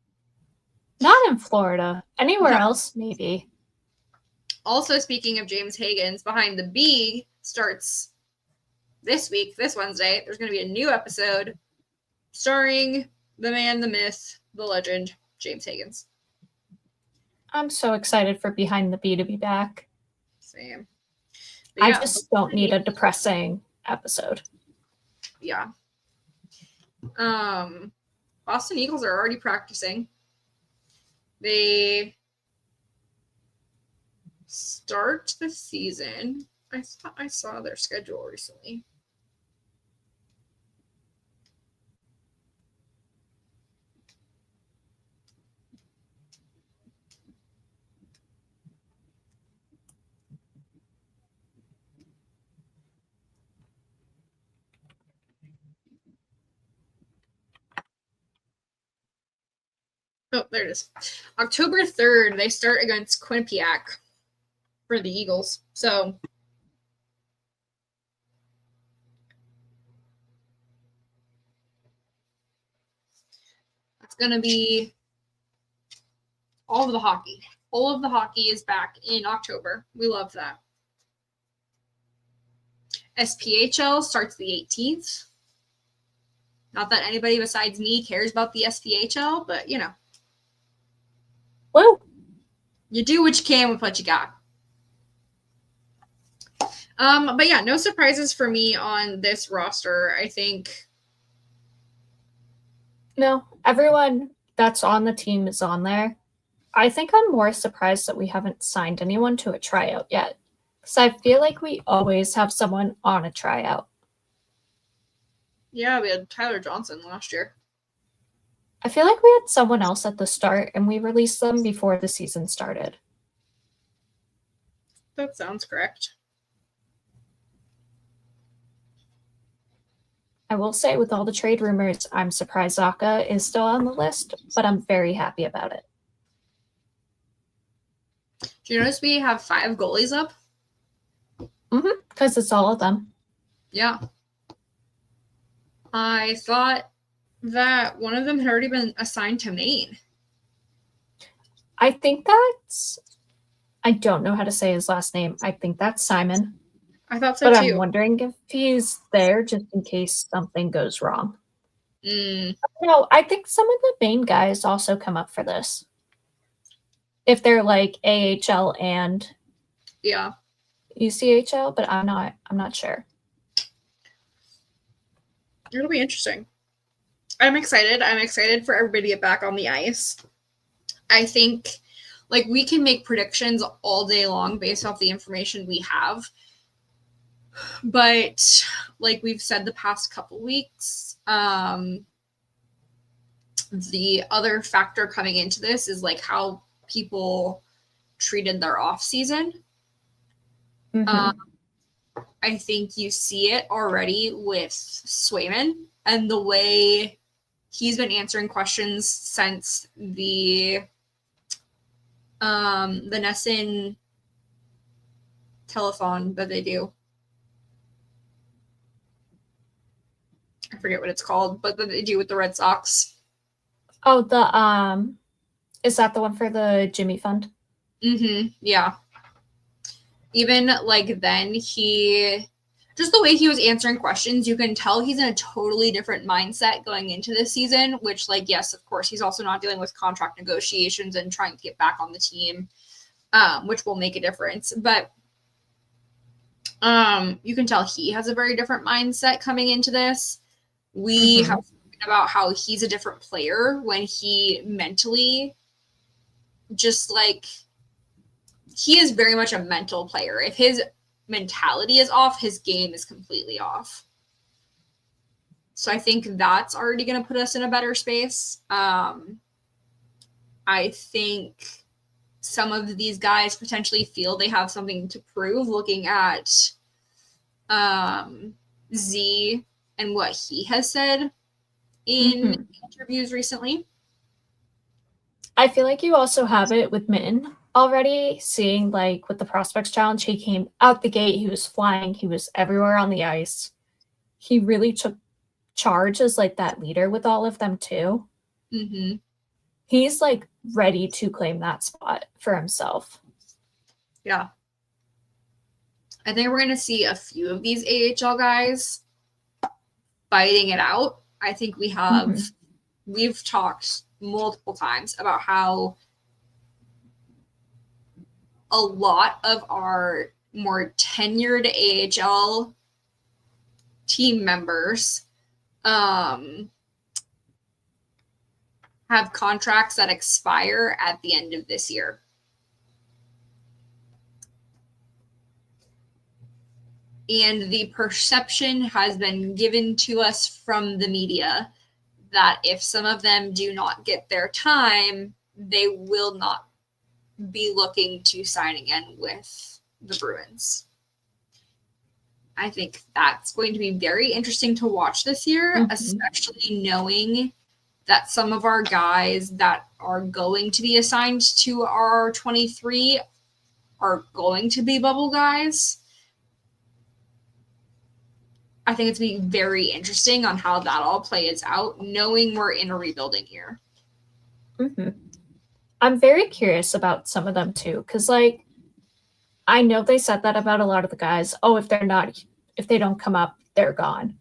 Not in Florida. Anywhere No. else, maybe. Also, speaking of James Higgins, Behind the B starts this week, this Wednesday. There's going to be a new episode starring the man, the myth, the legend, James Higgins. I'm so excited for Behind the B to be back. Same. I just don't need a depressing episode. Yeah. Boston Eagles are already practicing. They start the season. I saw their schedule recently. Oh, there it is. October 3rd, they start against Quinnipiac for the Eagles. So it's going to be all of the hockey. All of the hockey is back in October. We love that. SPHL starts the 18th. Not that anybody besides me cares about the SPHL, but you know. Woo! You do what you can with what you got. But yeah, no surprises for me on this roster. I think. No, everyone that's on the team is on there. I think I'm more surprised that we haven't signed anyone to a tryout yet. Because I feel like we always have someone on a tryout. Yeah, we had Tyler Johnson last year. I feel like we had someone else at the start and we released them before the season started. That sounds correct. I will say with all the trade rumors, I'm surprised Zaka is still on the list, but I'm very happy about it. Do you notice we have 5 goalies up? Because it's all of them. Yeah. I thought that one of them had already been assigned to Maine. I think that's... I don't know how to say his last name. I think that's Simon. I thought so but too. I'm wondering if he's there just in case something goes wrong. No, I think some of the Maine guys also come up for this. If they're like AHL and UCHL, but I'm not sure. It'll be interesting. I'm excited. I'm excited for everybody to get back on the ice. I think, like we can make predictions all day long based off the information we have. But like we've said the past couple weeks, the other factor coming into this is like how people treated their off season. I think you see it already with Swayman and the way he's been answering questions since the Nesson telethon that they do. I forget what it's called, but that they do with the Red Sox. Oh, is that the one for the Jimmy Fund? Yeah. Even like then just the way he was answering questions, you can tell he's in a totally different mindset going into this season, which like, yes, of course, he's also not dealing with contract negotiations and trying to get back on the team, which will make a difference. But you can tell he has a very different mindset coming into this. We have spoken about how he's a different player when he mentally just like, he is very much a mental player. If his mentality is off, his game is completely off. So I think that's already going to put us in a better space. I think some of these guys potentially feel they have something to prove looking at Z and what he has said in interviews recently. I feel like you also have it with Mitten already, seeing like with the Prospects Challenge, he came out the gate, he was flying, he was everywhere on the ice. He really took charge as like that leader with all of them too. He's like ready to claim that spot for himself. Yeah. I think we're going to see a few of these AHL guys fighting it out. I think we've talked multiple times about how a lot of our more tenured AHL team members have contracts that expire at the end of this year. And the perception has been given to us from the media that if some of them do not get their time, they will not be looking to sign again with the Bruins. I think that's going to be very interesting to watch this year, especially knowing that some of our guys that are going to be assigned to our 23 are going to be bubble guys. I think it's going to be very interesting on how that all plays out, knowing we're in a rebuilding year. I'm very curious about some of them too, because like I know they said that about a lot of the guys. Oh, if they don't come up, they're gone.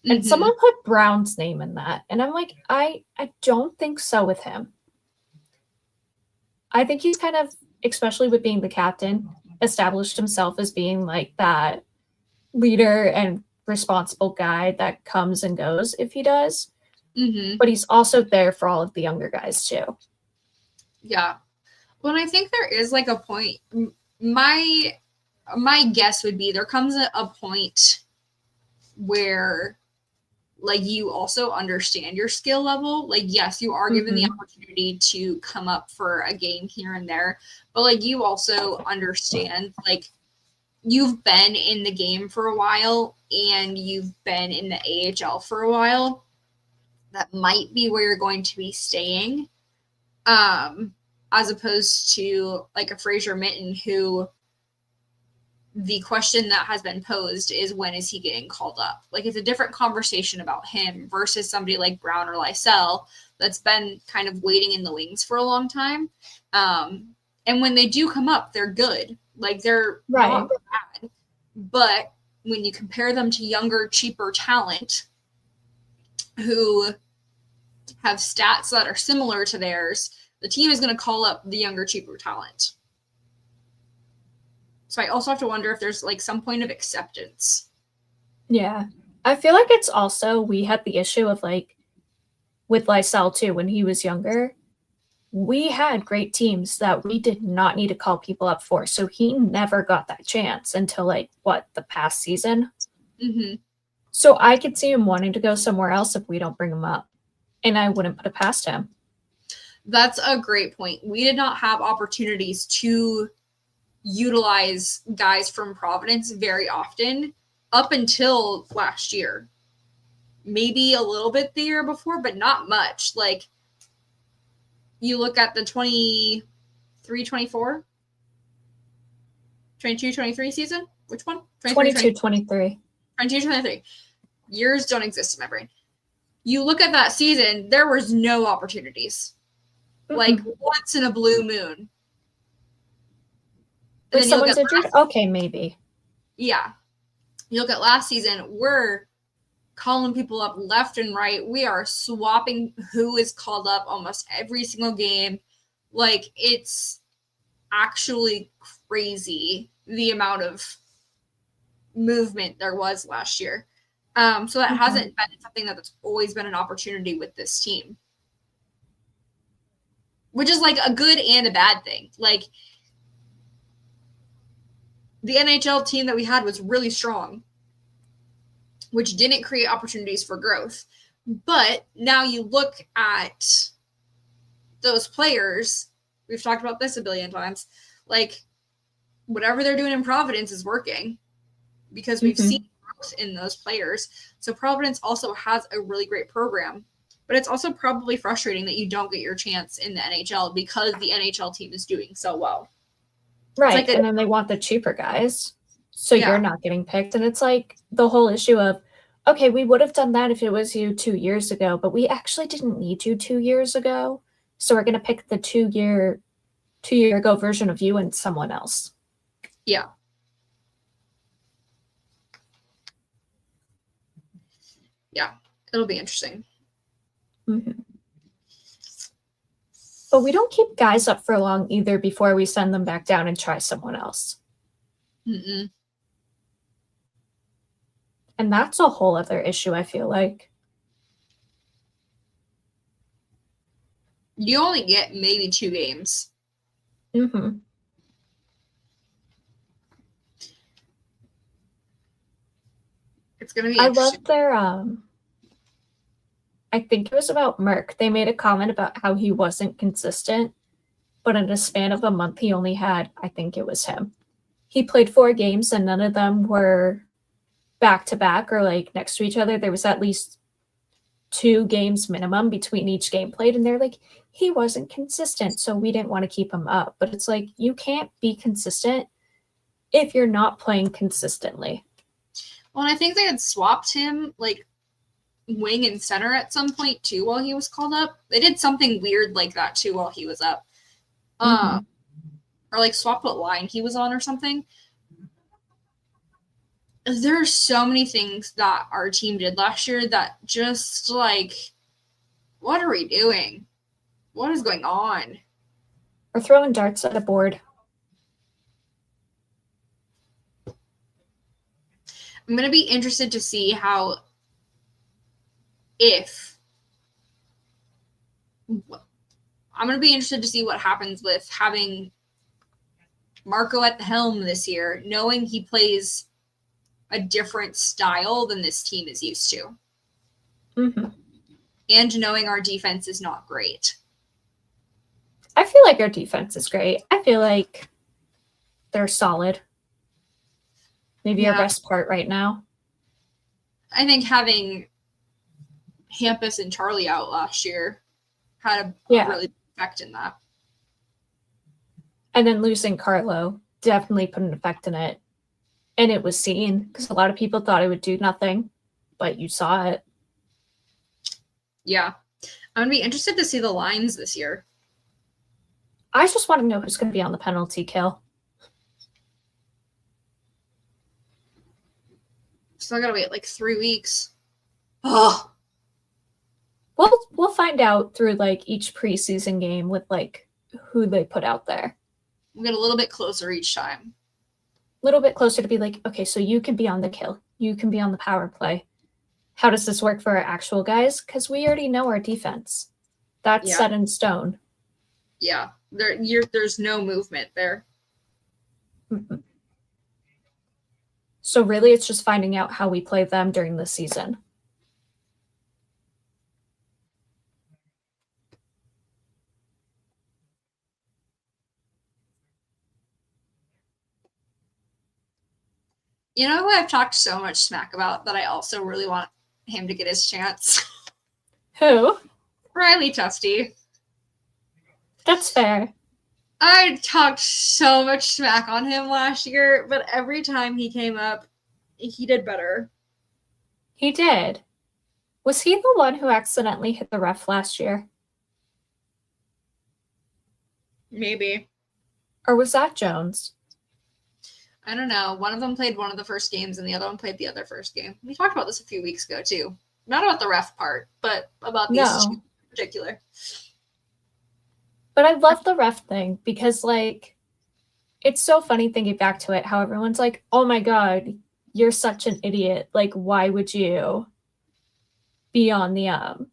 And someone put Brown's name in that, and I'm like, I don't think so with him. I think he's kind of, especially with being the captain, established himself as being like that leader and responsible guy that comes and goes if he does. But he's also there for all of the younger guys too. Yeah. Well, I think there is like a point. My guess would be there comes a point where like you also understand your skill level. Like, yes, you are given the opportunity to come up for a game here and there, but like you also understand like you've been in the game for a while and you've been in the AHL for a while. That might be where you're going to be staying. As opposed to like a Fraser Mitten, who the question that has been posed is when is he getting called up? Like it's a different conversation about him versus somebody like Brown or Lysell that's been kind of waiting in the wings for a long time. And when they do come up, they're good. Like they're not bad. But when you compare them to younger, cheaper talent who have stats that are similar to theirs, the team is going to call up the younger, cheaper talent. So I also have to wonder if there's like some point of acceptance. Yeah. I feel like it's also, we had the issue of like with Lysell too, when he was younger, we had great teams that we did not need to call people up for. So he never got that chance until the past season. Mm-hmm. So I could see him wanting to go somewhere else if we don't bring him up. And I wouldn't put it past him. That's a great point. We did not have opportunities to utilize guys from Providence very often up until last year. Maybe a little bit the year before, but not much. Like, you look at the 23-24, 22-23 season. Which one? 22-23. 22-23. Years don't exist in my brain. You look at that season, there was no opportunities. Mm-hmm. Like, once in a blue moon. If someone's injured? Okay, maybe. Yeah. You look at last season, we're calling people up left and right. We are swapping who is called up almost every single game. Like, it's actually crazy the amount of movement there was last year. So that hasn't been something that's always been an opportunity with this team, which is like a good and a bad thing. Like, the NHL team that we had was really strong, which didn't create opportunities for growth. But now you look at those players, we've talked about this a billion times, like, whatever they're doing in Providence is working because we've seen growth in those players. So Providence also has a really great program, but it's also probably frustrating that you don't get your chance in the NHL because the NHL team is doing so well. Right, and then they want the cheaper guys, so you're not getting picked. And it's like the whole issue of, okay, we would have done that if it was you 2 years ago, but we actually didn't need you 2 years ago, so we're going to pick the 2 year ago version of you and someone else. Yeah. Yeah, it'll be interesting. Mm-hmm. But we don't keep guys up for long either before we send them back down and try someone else. Mm-mm. And that's a whole other issue, I feel like. You only get maybe 2 games. Mm-hmm. It's going to be I interesting. love their I think it was about Merck. They made a comment about how he wasn't consistent, but in a span of a month, he only had, I think it was him. He played 4 games and none of them were back to back or like next to each other. There was at least 2 games minimum between each game played. And they're like, he wasn't consistent, so we didn't want to keep him up. But it's like, you can't be consistent if you're not playing consistently. Well, and I think they had swapped him, like, wing and center at some point too while he was called up. They did something weird like that too while he was up. Or like swapped what line he was on or something. There are so many things that our team did last year that just like, what are we doing? What is going on? We're throwing darts at a board. I'm going to be interested to see how I'm going to be interested to see what happens with having Marco at the helm this year, knowing he plays a different style than this team is used to. Mm-hmm. And knowing our defense is not great. I feel like our defense is great. I feel like they're solid. Maybe our best part right now. I think having Hampus and Charlie out last year had a really big effect in that. And then losing Carlo definitely put an effect in it. And it was seen because a lot of people thought it would do nothing, but you saw it. Yeah. I'm going to be interested to see the lines this year. I just want to know who's going to be on the penalty kill. Still got to wait like 3 weeks. Oh. We'll find out through like each preseason game with like who they put out there. We'll get a little bit closer each time. A little bit closer to be like, okay, so you can be on the kill. You can be on the power play. How does this work for our actual guys? Because we already know our defense. That's set in stone. Yeah, there's no movement there. Mhm. So really, it's just finding out how we play them during the season. You know who I've talked so much smack about that I also really want him to get his chance? Who? Riley Tufte. That's fair. I talked so much smack on him last year, but every time he came up, he did better. He did. Was he the one who accidentally hit the ref last year? Maybe. Or was that Jones? I don't know. One of them played one of the first games and the other one played the other first game. We talked about this a few weeks ago, too. Not about the ref part, but about these two in particular. But I love the ref thing because, like, it's so funny thinking back to it, how everyone's like, oh my God, you're such an idiot. Like, why would you be on the,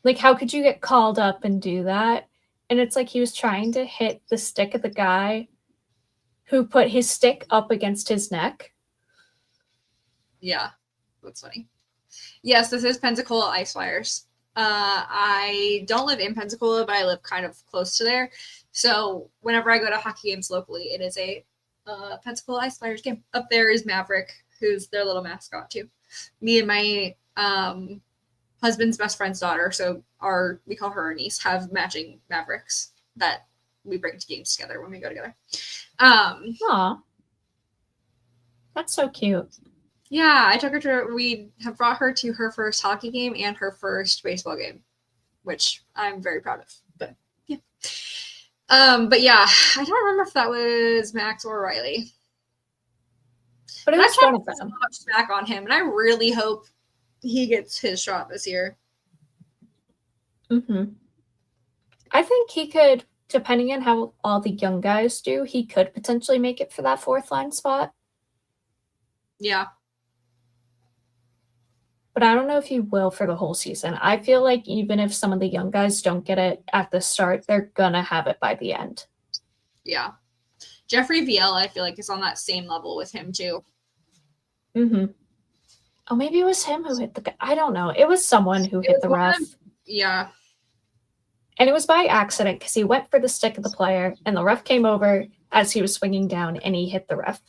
like, how could you get called up and do that? And it's like he was trying to hit the stick of the guy who put his stick up against his neck. Yeah, that's funny. Yes, this is Pensacola Ice Flyers. I don't live in Pensacola, but I live kind of close to there. So whenever I go to hockey games locally, it is a Pensacola Ice Flyers game. Up there is Maverick, who's their little mascot too. Me and my husband's best friend's daughter, so we call her our niece, have matching Mavericks that we bring to games together when we go together. Aw. That's so cute. Yeah, we have brought her to her first hockey game and her first baseball game, which I'm very proud of. But yeah. But yeah, I don't remember if that was Max or Riley. But it was one of them. So much smack on him, and I really hope he gets his shot this year. Mm-hmm. I think he could, depending on how all the young guys do, he could potentially make it for that fourth line spot. Yeah. But I don't know if he will for the whole season. I feel like even if some of the young guys don't get it at the start, they're gonna have it by the end. Yeah. Jeffrey VL, I feel like, is on that same level with him too. Mm-hmm. Oh, maybe it was him who hit the guy. I don't know. It was someone who hit the ref. Yeah. And it was by accident because he went for the stick of the player and the ref came over as he was swinging down and he hit the ref.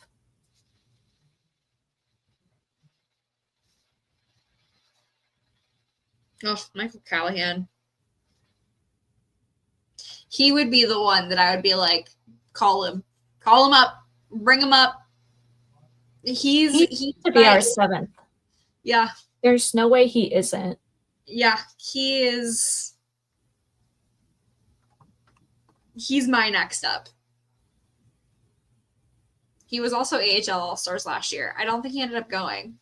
Oh, Michael Callahan. He would be the one that I would be like, call him up, bring him up. He to be our seventh. Yeah. There's no way he isn't. Yeah, he is. He's my next up. He was also AHL All-Stars last year. I don't think he ended up going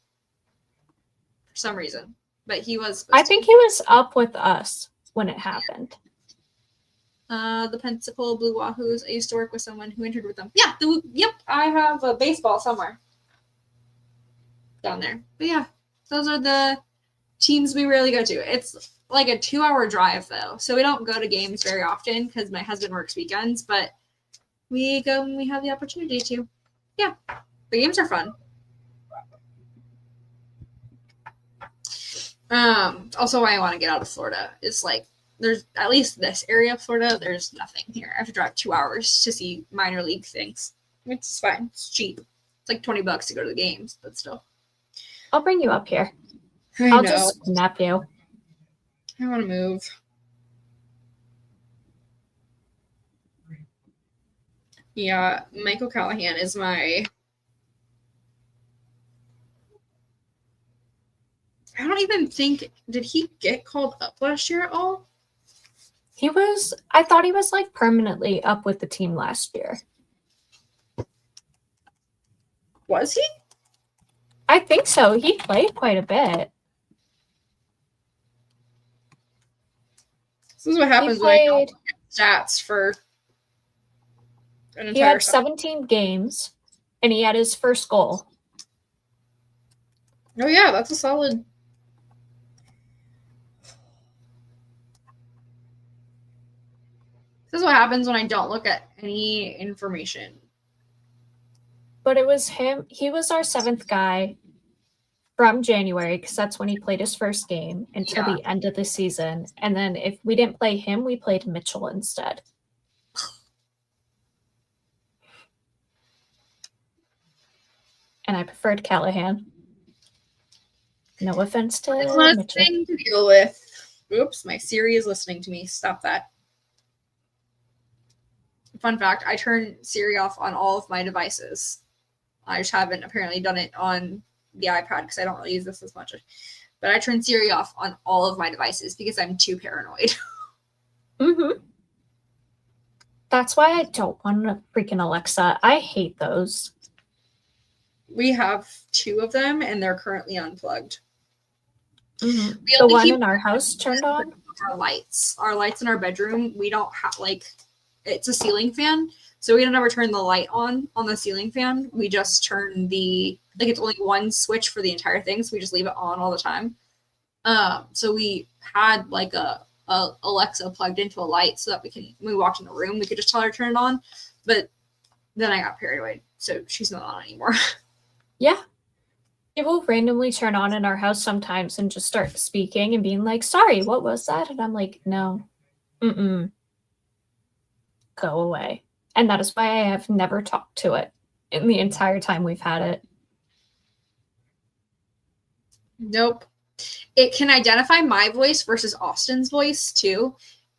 for some reason, but he was. I think he was up with us when it happened. The Pensacola Blue Wahoos. I used to work with someone who entered with them. Yeah, yep. I have a baseball somewhere down there. But yeah, those are the teams we rarely go to. It's like a 2-hour drive though, so we don't go to games very often because my husband works weekends. But we go when we have the opportunity to. Yeah, the games are fun. Also, why I want to get out of Florida is like. There's at least this area of Florida, there's nothing here. I have to drive 2 hours to see minor league things. It's fine. It's cheap. It's like $20 to go to the games, but still. I'll bring you up here. I'll just nap you. I want to move. Yeah, Michael Callahan is my. I don't even think. Did he get called up last year at all? I thought he was like permanently up with the team last year. Was he? I think so. He played quite a bit. This is what happens when I don't look at stats for an entire He had 17 games, and he had his first goal. Oh yeah, that's a solid. This is what happens when I don't look at any information. But it was him. He was our 7th guy from January, because that's when he played his first game, until the end of the season. And then if we didn't play him, we played Mitchell instead. And I preferred Callahan. No offense to It's Mitchell. thing to deal with. Oops, my Siri is listening to me. Stop that. Fun fact, I turn Siri off on all of my devices. I just haven't apparently done it on the iPad because I don't really use this as much. But I turn Siri off on all of my devices because I'm too paranoid. Mm-hmm. That's why I don't want a freaking Alexa. I hate those. We have 2 of them and they're currently unplugged. Mm-hmm. We The only one keep in our house turned on? our lights. Our lights in our bedroom, we don't have it's a ceiling fan. So we don't ever turn the light on the ceiling fan. We just turn it's only one switch for the entire thing. So we just leave it on all the time. So we had like a Alexa plugged into a light so that when we walked in the room, we could just tell her to turn it on. But then I got paranoid. So she's not on anymore. Yeah. It will randomly turn on in our house sometimes and just start speaking and being like, sorry, what was that? And I'm like, no. Mm-mm. Go away. And that is why I have never talked to it in the entire time we've had it. Nope. It can identify my voice versus Austin's voice too.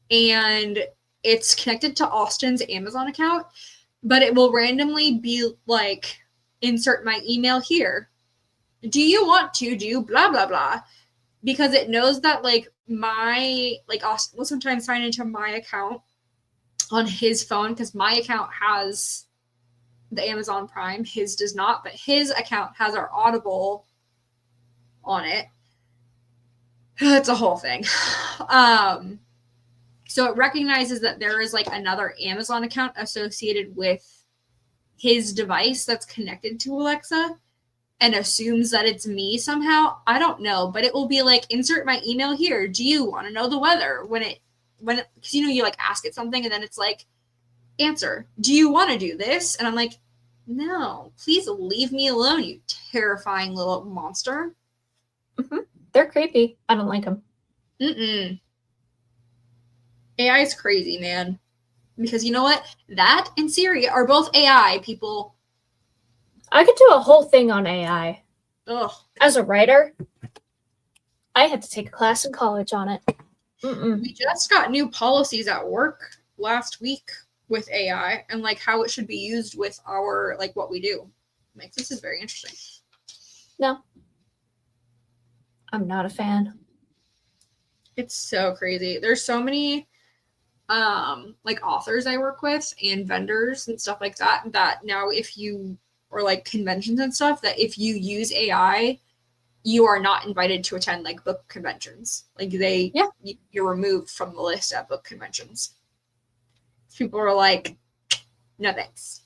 And it's connected to Austin's Amazon account, but it will randomly be like, insert my email here. Do you want to do blah, blah, blah? Because it knows that Austin will sometimes sign into my account on his phone because my account has the Amazon Prime. His does not, but his account has our Audible on it. It's a whole thing. So it recognizes that there is another Amazon account associated with his device that's connected to Alexa and assumes that it's me somehow. I don't know, but it will be insert my email here. Do you want to know the weather? Because you ask it something and then it's answer. Do you want to do this? And I'm like, no, please leave me alone, you terrifying little monster. Mm-hmm. They're creepy. I don't like them. AI is crazy, man. Because you know what? That and Siri are both AI, people. I could do a whole thing on AI. Ugh. As a writer, I had to take a class in college on it. We just got new policies at work last week with AI and how it should be used with our what we do. This is very interesting. No. I'm not a fan. It's so crazy. There's so many authors I work with and vendors and stuff like that now if you or conventions and stuff, that if you use AI, you are not invited to attend book conventions. You're removed from the list at book conventions. People are like, no thanks.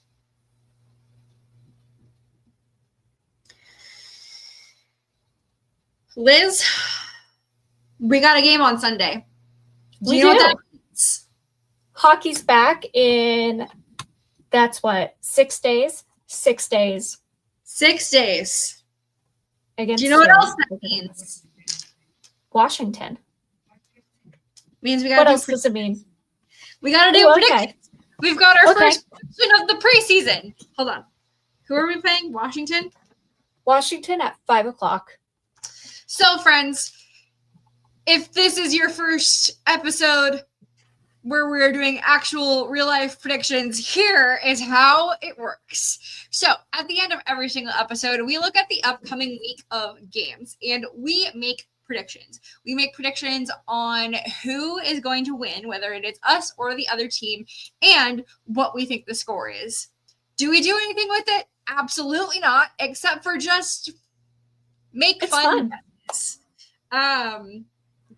Liz, we got a game on Sunday. Do you know what that means? Hockey's back in, that's what, 6 days? 6 days. 6 days. Against Do you know what else that means? Washington. Means we got. What else does it mean? We got to do predictions. Okay. We've got our first prediction of the preseason. Hold on. Who are we playing? Washington? Washington at 5:00. So, friends, if this is your first episode where we're doing actual real-life predictions, here is how it works. So, at the end of every single episode, we look at the upcoming week of games, and we make predictions. We make predictions on who is going to win, whether it is us or the other team, and what we think the score is. Do we do anything with it? Absolutely not, except for just make fun.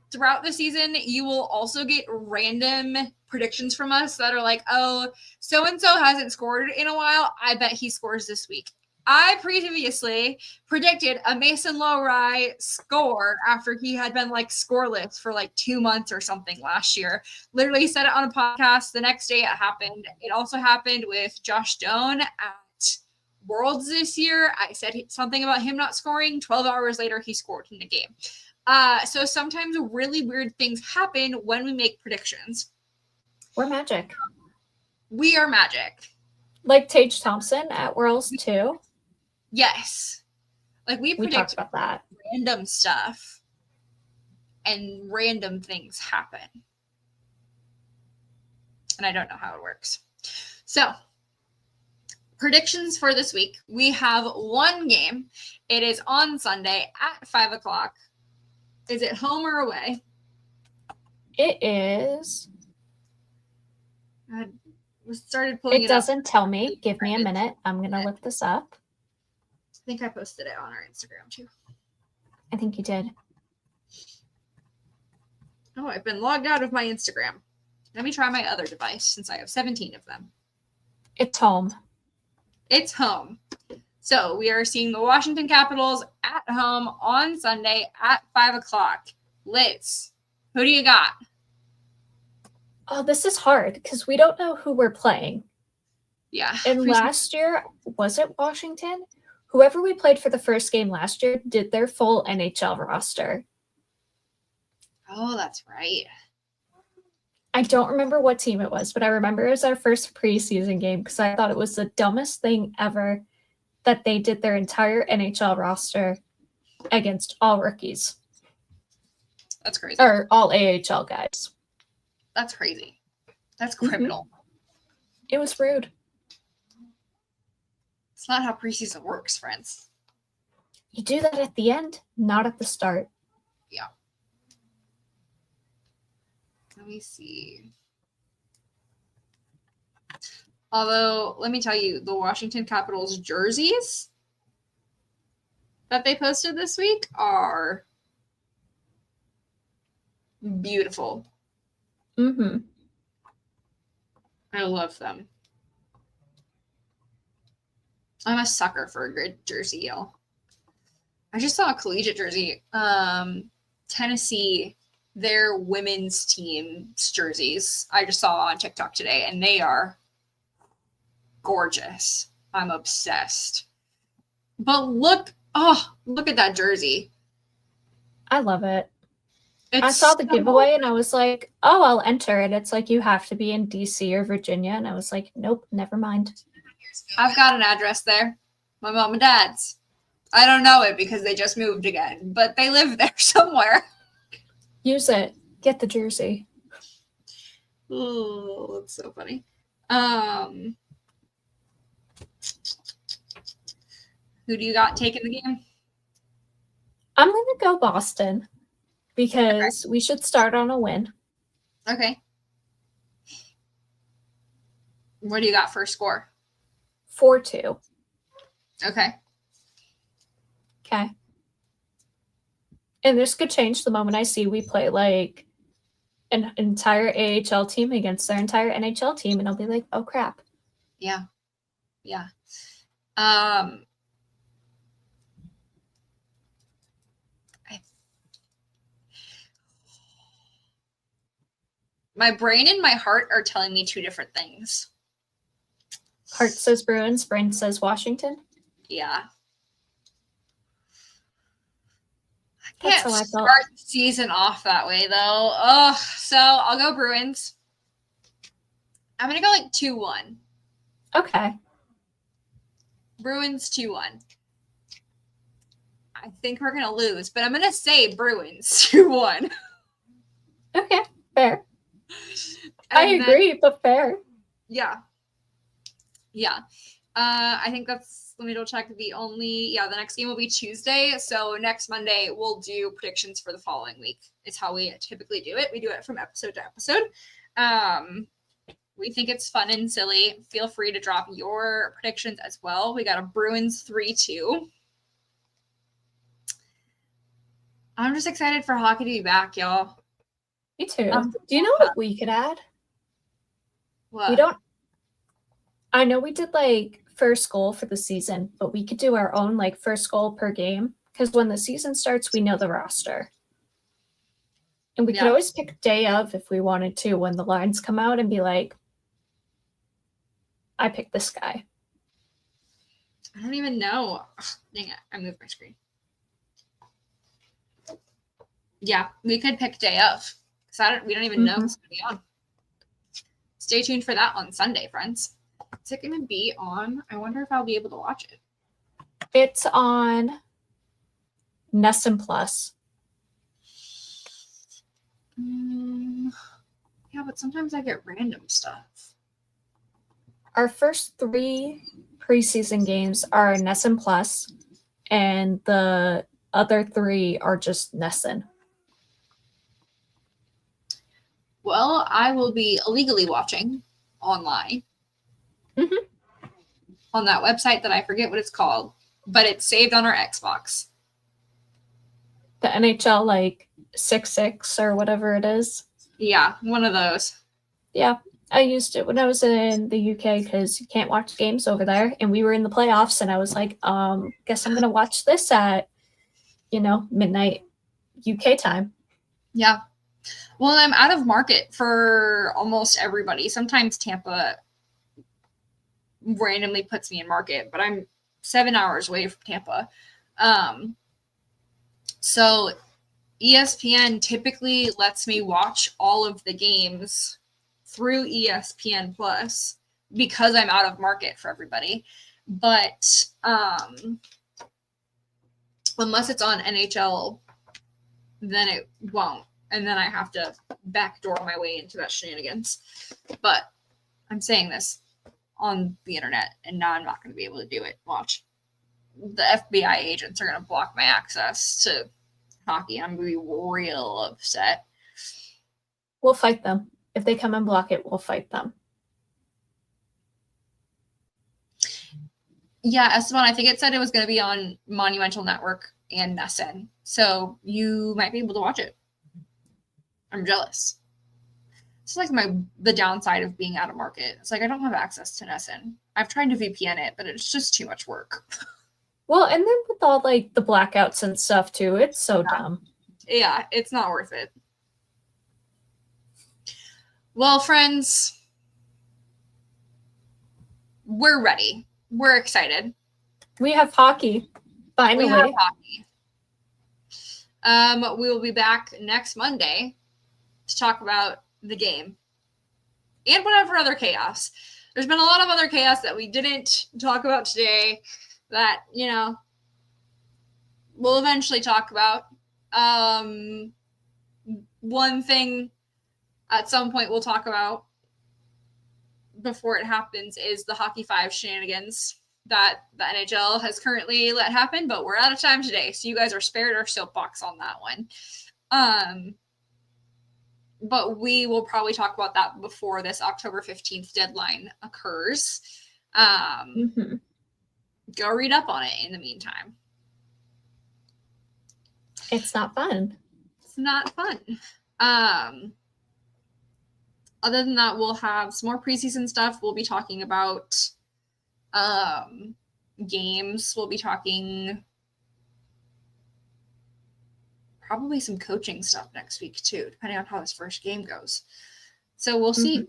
Throughout the season, you will also get random predictions from us that are like, oh, so-and-so hasn't scored in a while. I bet he scores this week. I previously predicted a Mason Lowry score after he had been like scoreless for like 2 months or something last year. Literally said it on a podcast. The next day it happened. It also happened with Josh Doan at Worlds this year. I said something about him not scoring. 12 hours later, he scored in the game. So sometimes really weird things happen when we make predictions. We're magic. We are magic. Like Tage Thompson at Worlds too. Yes. Like we talked predict about that. random stuff and random things happen. And I don't know how it works. So, predictions for this week. We have one game. It is on Sunday at 5 o'clock. Is it home or away? It is. I started pulling it It up. doesn't tell me. Give me a minute. I'm going to look this up. I think I posted it on our Instagram too. I think you did. Oh, I've been logged out of my Instagram. Let me try my other device since I have 17 of them. It's home. It's home. So we are seeing the Washington Capitals at home on Sunday at 5 o'clock. Liz, who do you got? Oh, this is hard because we don't know who we're playing. Yeah. And last year, was it Washington? Whoever we played for the first game last year did their full NHL roster. Oh, that's right. I don't remember what team it was, but I remember it was our first preseason game because I thought it was the dumbest thing ever that they did their entire NHL roster against all rookies. That's crazy. Or all AHL guys. That's crazy. That's criminal. It was rude. It's not how preseason works, friends. You do that at the end, not at the start. Yeah. Let me see. Although, let me tell you, the Washington Capitals jerseys that they posted this week are beautiful. Mm-hmm. I love them. I'm a sucker for a good jersey, y'all. I just saw a collegiate jersey. Tennessee, their women's team's jerseys, I just saw on TikTok today, and they are gorgeous. I'm obsessed. But look at that jersey. I love it. It's I saw the so- giveaway and I was like, oh, I'll enter it. It's like you have to be in DC or Virginia. And I was like, nope, never mind. I've got an address there. My mom and dad's. I don't know it because they just moved again, but they live there somewhere. Use it. Get the jersey. Oh, that's so funny. Who do you got taking the game? I'm going to go Boston because we should start on a win. Okay. What do you got for a score? 4-2. Okay. Okay. And this could change the moment I see we play like an entire AHL team against their entire NHL team. And I'll be like, oh, crap. Yeah. My brain and my heart are telling me two different things. Heart says Bruins, brain says Washington. Yeah. I That's can't how I felt. start the season off that way, though. Oh, so I'll go Bruins. I'm going to go like 2-1. Okay. Bruins 2-1. I think we're going to lose, but I'm going to say Bruins 2-1. Okay. Fair. I And then- agree, but fair. Yeah. I think that's, let me double check. The next game will be Tuesday. So next Monday, we'll do predictions for the following week. It's how we typically do it. We do it from episode to episode. We think it's fun and silly. Feel free to drop your predictions as well. We got a Bruins 3-2. I'm just excited for hockey to be back, y'all. Me too. Do you know what we could add? What? We don't. I know we did like first goal for the season, but we could do our own like first goal per game because when the season starts, we know the roster. And we could always pick day of if we wanted to when the lines come out and be like, I picked this guy. I don't even know. Ugh, dang it. I moved my screen. Yeah, we could pick day of. Because we don't even know what's going to be on. Stay tuned for that on Sunday, friends. Is it going to be on? I wonder if I'll be able to watch it. It's on Nessun Plus. Yeah, but sometimes I get random stuff. Our first 3 preseason games are Nessun Plus, and the other 3 are just Nessun. Well, I will be illegally watching online on that website that I forget what it's called, but it's saved on our Xbox. The NHL, like 6-6 or whatever it is. Yeah, one of those. Yeah, I used it when I was in the UK because you can't watch games over there. And we were in the playoffs, and I was like, guess I'm going to watch this at, midnight UK time. Yeah. Well, I'm out of market for almost everybody. Sometimes Tampa randomly puts me in market, but I'm 7 hours away from Tampa. So ESPN typically lets me watch all of the games through ESPN Plus because I'm out of market for everybody. But unless it's on NHL, then it won't. And then I have to backdoor my way into that shenanigans. But I'm saying this on the internet, and now I'm not going to be able to do it. Watch. The FBI agents are going to block my access to hockey. I'm going to be real upset. We'll fight them. If they come and block it, we'll fight them. Yeah, Esteban, I think it said it was going to be on Monumental Network and Nessun. So you might be able to watch it. I'm jealous. It's like the downside of being out of market. It's like I don't have access to Nessun. I've tried to VPN it, but it's just too much work. Well, and then with all like the blackouts and stuff too, it's so dumb. Yeah, it's not worth it. Well, friends, we're ready. We're excited. We have hockey. Finally. We have hockey. We will be back next Monday to talk about the game and whatever other chaos. There's been a lot of other chaos that we didn't talk about today that, we'll eventually talk about. One thing at some point we'll talk about before it happens is the Hockey 5 shenanigans that the NHL has currently let happen, but we're out of time today, so you guys are spared our soapbox on that one. But we will probably talk about that before this October 15th deadline occurs. Go read up on it in the meantime. It's not fun. It's not fun. Other than that, we'll have some more preseason stuff. We'll be talking about games. We'll be talking probably some coaching stuff next week too, depending on how this first game goes. So we'll see.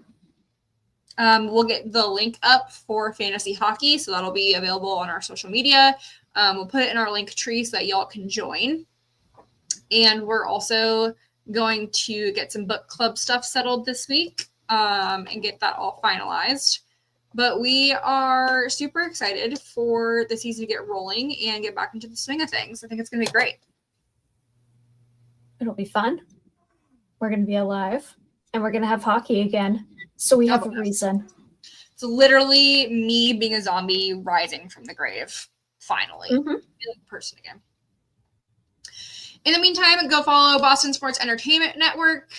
We'll get the link up for fantasy hockey, so that'll be available on our social media. We'll put it in our link tree so that y'all can join. And we're also going to get some book club stuff settled this week and get that all finalized. But we are super excited for the season to get rolling and get back into the swing of things. I think it's going to be great. It'll be fun. We're going to be alive, and we're going to have hockey again. So we have a reason. It's literally me being a zombie rising from the grave. Finally. Feeling a person again. In the meantime, go follow Boston Sports Entertainment Network.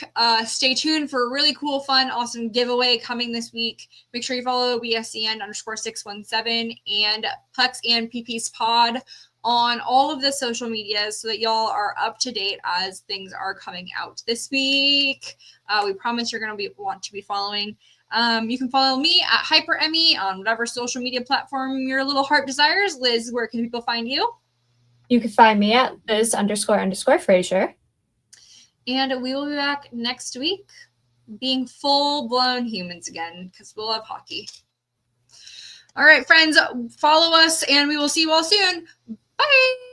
Stay tuned for a really cool, fun, awesome giveaway coming this week. Make sure you follow BSCN_617 and Pucks and PP's pod on all of the social medias so that y'all are up to date as things are coming out this week. We promise you're going to want to be following. You can follow me at HyperEmmy on whatever social media platform your little heart desires. Liz, where can people find you? You can find me at Liz__Frazier. And we will be back next week being full-blown humans again because we'll have hockey. All right, friends, follow us, and we will see you all soon. Bye!